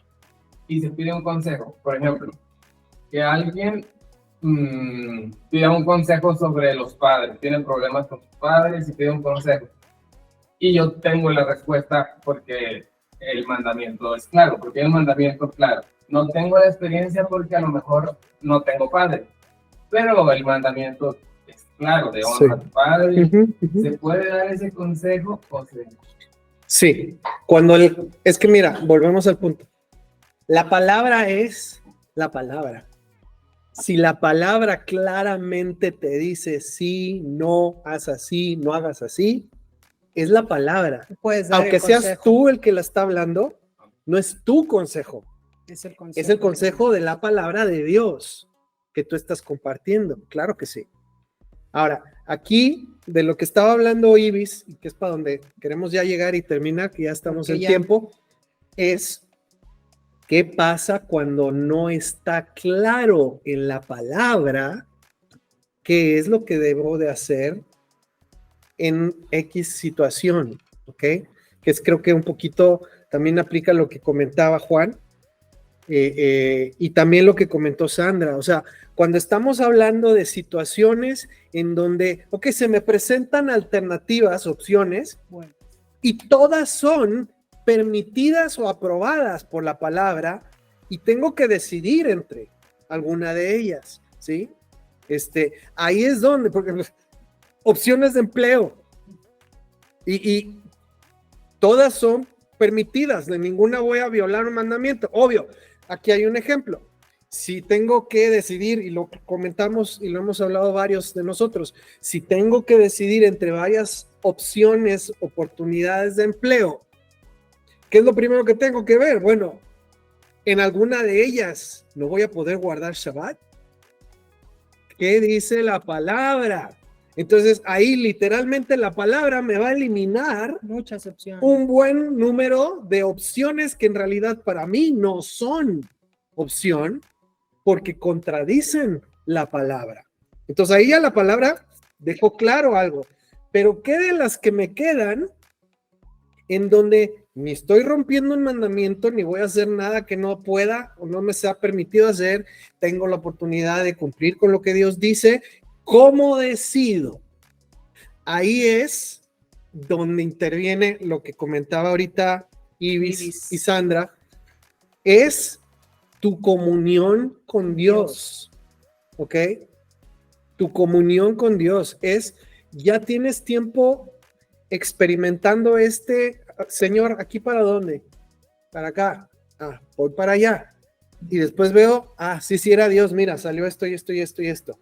y se pide un consejo. Por ejemplo, que alguien pida un consejo sobre los padres, tiene problemas con sus padres y pide un consejo. Y yo tengo la respuesta porque el mandamiento es claro, porque el mandamiento es claro. No tengo la experiencia porque a lo mejor no tengo padre, pero el mandamiento es claro, de honra a tu padre. ¿Se puede dar ese consejo o se... Sí, es que mira, volvemos al punto. La palabra es la palabra. Si la palabra claramente te dice sí, no, haz así, no hagas así, es la palabra. Puedes dar Aunque el seas consejo. tú el que la está hablando, no es tu consejo. Es el consejo. Es el consejo de la palabra de Dios que tú estás compartiendo. Claro que sí. Ahora, aquí de lo que estaba hablando Ibis, y que es para donde queremos ya llegar y terminar, que ya estamos en tiempo, es qué pasa cuando no está claro en la palabra qué es lo que debo de hacer en X situación, ¿ok? Que es creo que un poquito también aplica lo que comentaba Juan y también lo que comentó Sandra. O sea, cuando estamos hablando de situaciones en donde, ok, se me presentan alternativas, opciones, Bueno, y todas son permitidas o aprobadas por la palabra y tengo que decidir entre alguna de ellas, ¿sí? Ahí es donde, porque opciones de empleo y todas son permitidas, de ninguna voy a violar un mandamiento, obvio. Aquí hay un ejemplo. Si tengo que decidir, y lo comentamos y lo hemos hablado varios de nosotros, si tengo que decidir entre varias opciones, oportunidades de empleo, ¿qué es lo primero que tengo que ver? Bueno, en alguna de ellas no voy a poder guardar Shabbat. ¿Qué dice la palabra? Entonces ahí literalmente la palabra me va a eliminar muchas opciones. un buen número de opciones que en realidad para mí no son opción porque contradicen la palabra. Entonces ahí ya la palabra dejó claro algo, pero ¿qué de las que me quedan en donde ni estoy rompiendo un mandamiento ni voy a hacer nada que no pueda o no me sea permitido hacer? Tengo la oportunidad de cumplir con lo que Dios dice. ¿Cómo decido? Ahí es donde interviene lo que comentaba ahorita Ibis y Sandra, es tu comunión con Dios, ¿ok? Tu comunión con Dios es, ya tienes tiempo experimentando Señor, ¿aquí para dónde? Para acá, voy para allá, y después veo, sí era Dios, mira, salió esto y esto y esto y esto.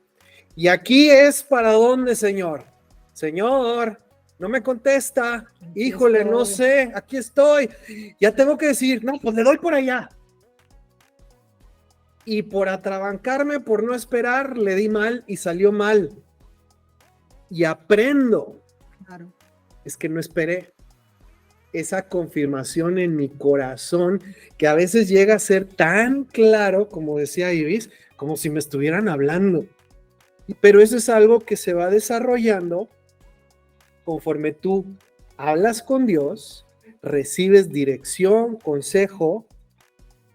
Y aquí es para dónde, Señor. Señor, no me contesta. Híjole, no sé, aquí estoy. Ya tengo que decir, no, pues le doy por allá. Y por atrabancarme, por no esperar, le di mal y salió mal. Y aprendo. Claro. Es que no esperé. Esa confirmación en mi corazón, que a veces llega a ser tan claro, como decía Ibis, como si me estuvieran hablando. Pero eso es algo que se va desarrollando conforme tú hablas con Dios, recibes dirección, consejo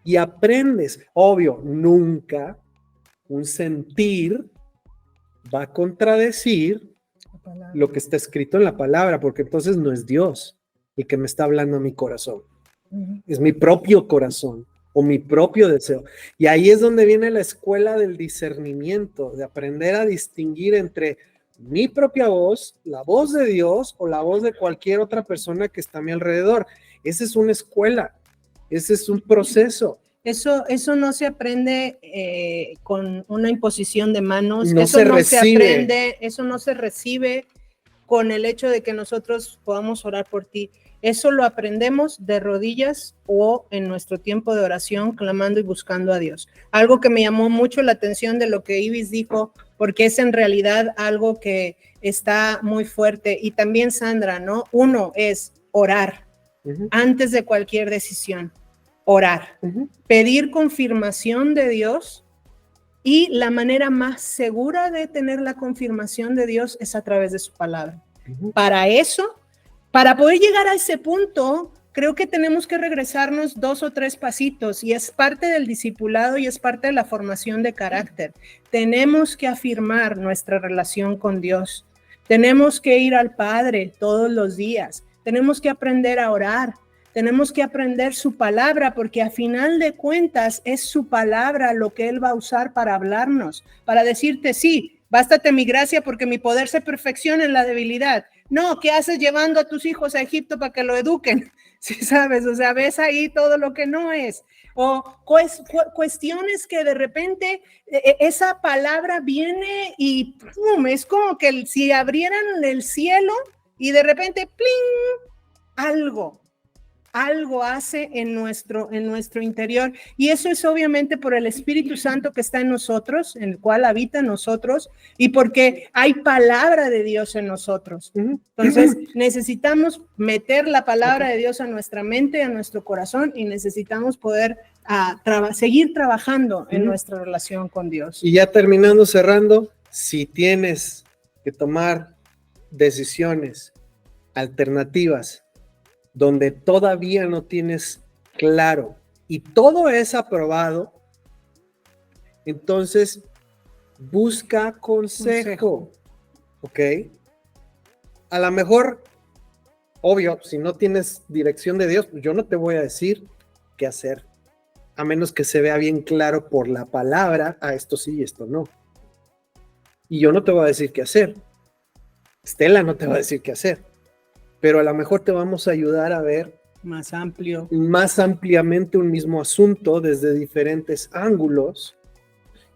y aprendes. Obvio, nunca un sentir va a contradecir lo que está escrito en la palabra, porque entonces no es Dios el que me está hablando a mi corazón. Es mi propio corazón o mi propio deseo. Y ahí es donde viene la escuela del discernimiento, de aprender a distinguir entre mi propia voz, la voz de Dios o la voz de cualquier otra persona que está a mi alrededor. Esa es una escuela, ese es un proceso. Eso no se aprende con una imposición de manos, No eso se no recibe. se aprende, eso no se recibe con el hecho de que nosotros podamos orar por ti. Eso lo aprendemos de rodillas o en nuestro tiempo de oración, clamando y buscando a Dios. Algo que me llamó mucho la atención de lo que Ibis dijo, porque es en realidad algo que está muy fuerte. Y también Sandra, ¿no? Uno es orar antes de cualquier decisión. orar, Ujú. pedir confirmación de Dios, y la manera más segura de tener la confirmación de Dios es a través de su palabra. Ujú. Para eso, para poder llegar a ese punto, creo que tenemos que regresarnos 2 o 3 pasitos, y es parte del discipulado y es parte de la formación de carácter. Tenemos que afirmar nuestra relación con Dios. Tenemos que ir al Padre todos los días. Tenemos que aprender a orar. Tenemos que aprender su palabra, porque a final de cuentas es su palabra lo que Él va a usar para hablarnos, para decirte, sí, bástate mi gracia porque mi poder se perfecciona en la debilidad. No, ¿qué haces llevando a tus hijos a Egipto para que lo eduquen? Sí, sabes, o sea, ves ahí todo lo que no es. O cuestiones que de repente esa palabra viene y ¡pum! Es como que si abrieran el cielo y de repente ¡pling! Algo hace en nuestro interior, y eso es obviamente por el Espíritu Santo que está en nosotros, en el cual habita en nosotros, y porque hay palabra de Dios en nosotros. Ujú. Entonces necesitamos meter la palabra de Dios a nuestra mente, a nuestro corazón, y necesitamos poder seguir trabajando en Ujú. nuestra relación con Dios. Y ya terminando, cerrando, si tienes que tomar decisiones alternativas donde todavía no tienes claro y todo es aprobado, entonces busca consejo, ¿ok? A lo mejor, obvio, si no tienes dirección de Dios, yo no te voy a decir qué hacer, a menos que se vea bien claro por la palabra, esto sí y esto no. Y yo no te voy a decir qué hacer. Estela no te va a decir qué hacer, pero a lo mejor te vamos a ayudar a ver Más amplio. más ampliamente un mismo asunto desde diferentes ángulos,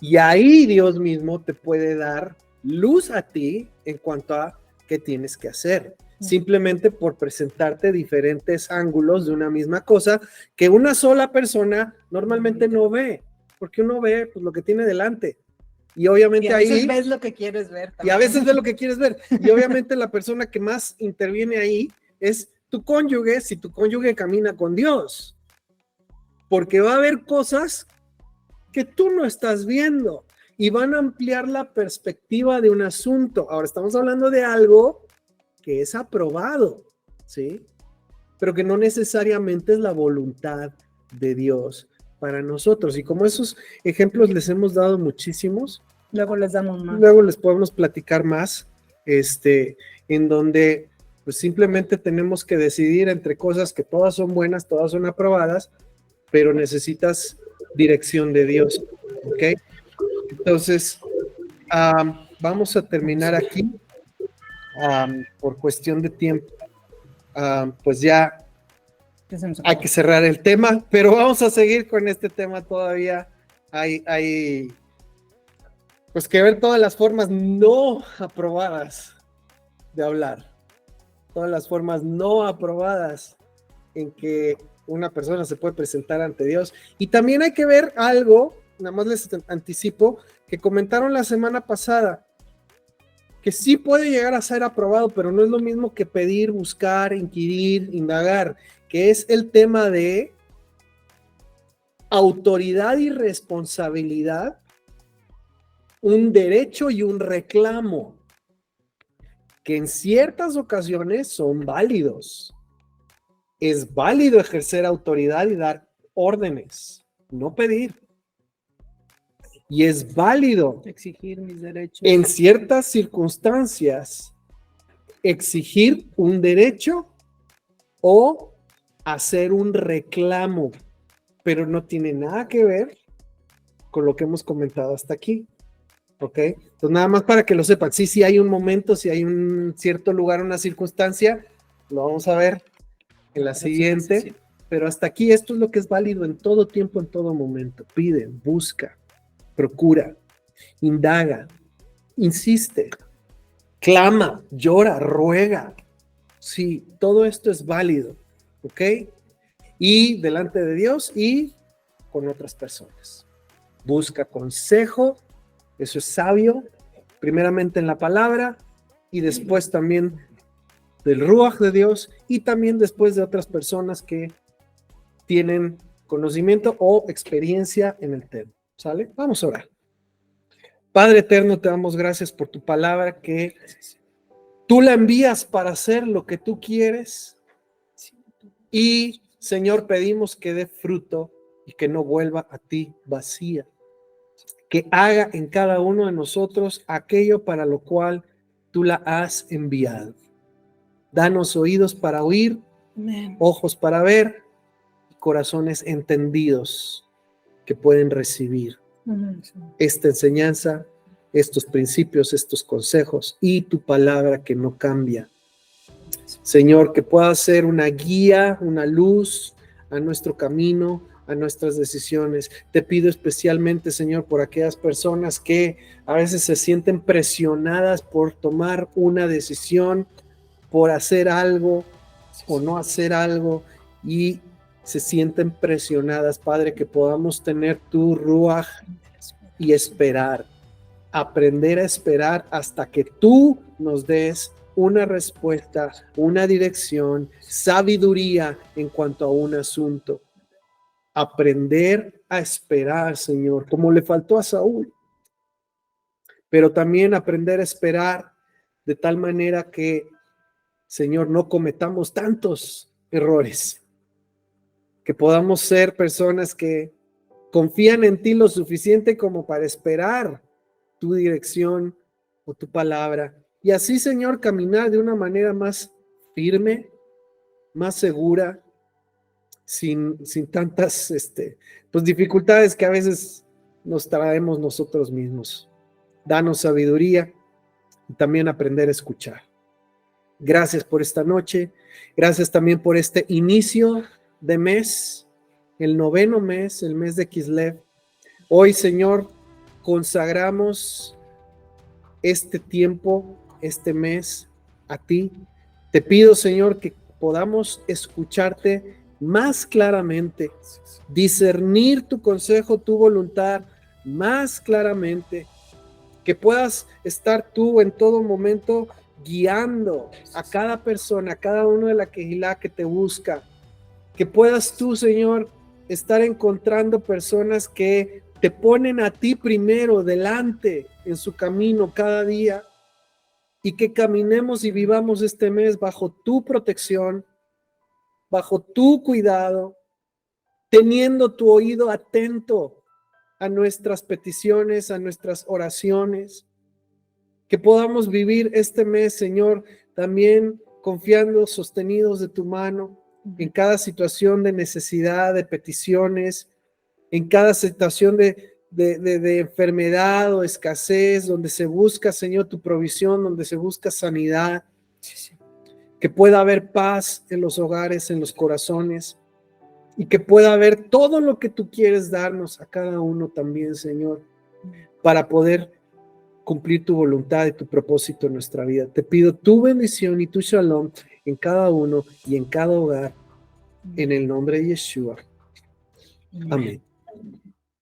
y ahí Dios mismo te puede dar luz a ti en cuanto a qué tienes que hacer, simplemente por presentarte diferentes ángulos de una misma cosa que una sola persona normalmente no ve, porque uno ve pues, lo que tiene delante, y obviamente Y a veces ahí ves lo que quieres ver y también. a veces ves lo que quieres ver. Y obviamente la persona que más interviene ahí es tu cónyuge, si tu cónyuge camina con Dios. Porque va a haber cosas que tú no estás viendo y van a ampliar la perspectiva de un asunto. Ahora estamos hablando de algo que es aprobado, ¿sí? Pero que no necesariamente es la voluntad de Dios para nosotros. Y como esos ejemplos les hemos dado muchísimos, Luego les damos más. luego les podemos platicar más, en donde pues simplemente tenemos que decidir entre cosas que todas son buenas, todas son aprobadas, pero necesitas dirección de Dios, ¿ok? Entonces, vamos a terminar aquí, por cuestión de tiempo, pues ya hay que cerrar el tema, pero vamos a seguir con este tema todavía. Hay pues que ver todas las formas no aprobadas de hablar, todas las formas no aprobadas en que una persona se puede presentar ante Dios. Y también hay que ver algo, nada más les anticipo, que comentaron la semana pasada, que sí puede llegar a ser aprobado, pero no es lo mismo que pedir, buscar, inquirir, indagar, que es el tema de autoridad y responsabilidad, un derecho y un reclamo, que en ciertas ocasiones son válidos. Es válido ejercer autoridad y dar órdenes, no pedir. Y es válido Exigir mis derechos. en ciertas circunstancias exigir un derecho o hacer un reclamo, pero no tiene nada que ver con lo que hemos comentado hasta aquí. ¿Ok? Entonces, nada más para que lo sepan. Sí hay un momento, si hay un cierto lugar, una circunstancia, lo vamos a ver en la siguiente, pero hasta aquí esto es lo que es válido en todo tiempo, en todo momento. Pide, busca, procura, indaga, insiste, clama, llora, ruega. Sí, todo esto es válido, ¿ok? Y delante de Dios y con otras personas. Busca consejo, eso es sabio, primeramente en la palabra y después también del Ruach de Dios y también después de otras personas que tienen conocimiento o experiencia en el tema. ¿Sale? Vamos a orar. Padre eterno, te damos gracias por tu palabra, que tú la envías para hacer lo que tú quieres. Y, Señor, pedimos que dé fruto y que no vuelva a ti vacía. Que haga en cada uno de nosotros aquello para lo cual tú la has enviado. Danos oídos para oír, ojos para ver, y corazones entendidos que pueden recibir esta enseñanza, estos principios, estos consejos y tu palabra que no cambia. Señor, que pueda ser una guía, una luz a nuestro camino, a nuestras decisiones. Te pido especialmente, Señor, por aquellas personas que a veces se sienten presionadas por tomar una decisión, por hacer algo o no hacer algo, y se sienten presionadas, Padre, que podamos tener tu ruaj y esperar, aprender a esperar hasta que tú nos des una respuesta, una dirección, sabiduría en cuanto a un asunto. Aprender a esperar, Señor, como le faltó a Saúl, pero también aprender a esperar de tal manera que, Señor, no cometamos tantos errores, que podamos ser personas que confían en ti lo suficiente como para esperar tu dirección o tu palabra. Y así, Señor, caminar de una manera más firme, más segura, sin tantas pues dificultades que a veces nos traemos nosotros mismos. Danos sabiduría y también aprender a escuchar. Gracias por esta noche. Gracias también por este inicio de mes, el 9º mes, el mes de Kislev. Hoy, Señor, consagramos este tiempo, este mes a ti. Te pido, Señor, que podamos escucharte más claramente, discernir tu consejo, tu voluntad más claramente, que puedas estar tú en todo momento guiando a cada persona, a cada uno de la Kehilá que te busca, que puedas tú, Señor, estar encontrando personas que te ponen a ti primero delante en su camino cada día, y que caminemos y vivamos este mes bajo tu protección, bajo tu cuidado, teniendo tu oído atento a nuestras peticiones, a nuestras oraciones, que podamos vivir este mes, Señor, también confiando, sostenidos de tu mano, en cada situación de necesidad, de peticiones, en cada situación de enfermedad o escasez, donde se busca, Señor, tu provisión, donde se busca sanidad, que pueda haber paz en los hogares, en los corazones, y que pueda haber todo lo que tú quieres darnos a cada uno también, Señor, para poder cumplir tu voluntad y tu propósito en nuestra vida. Te pido tu bendición y tu shalom en cada uno y en cada hogar, en el nombre de Yeshua. Amén.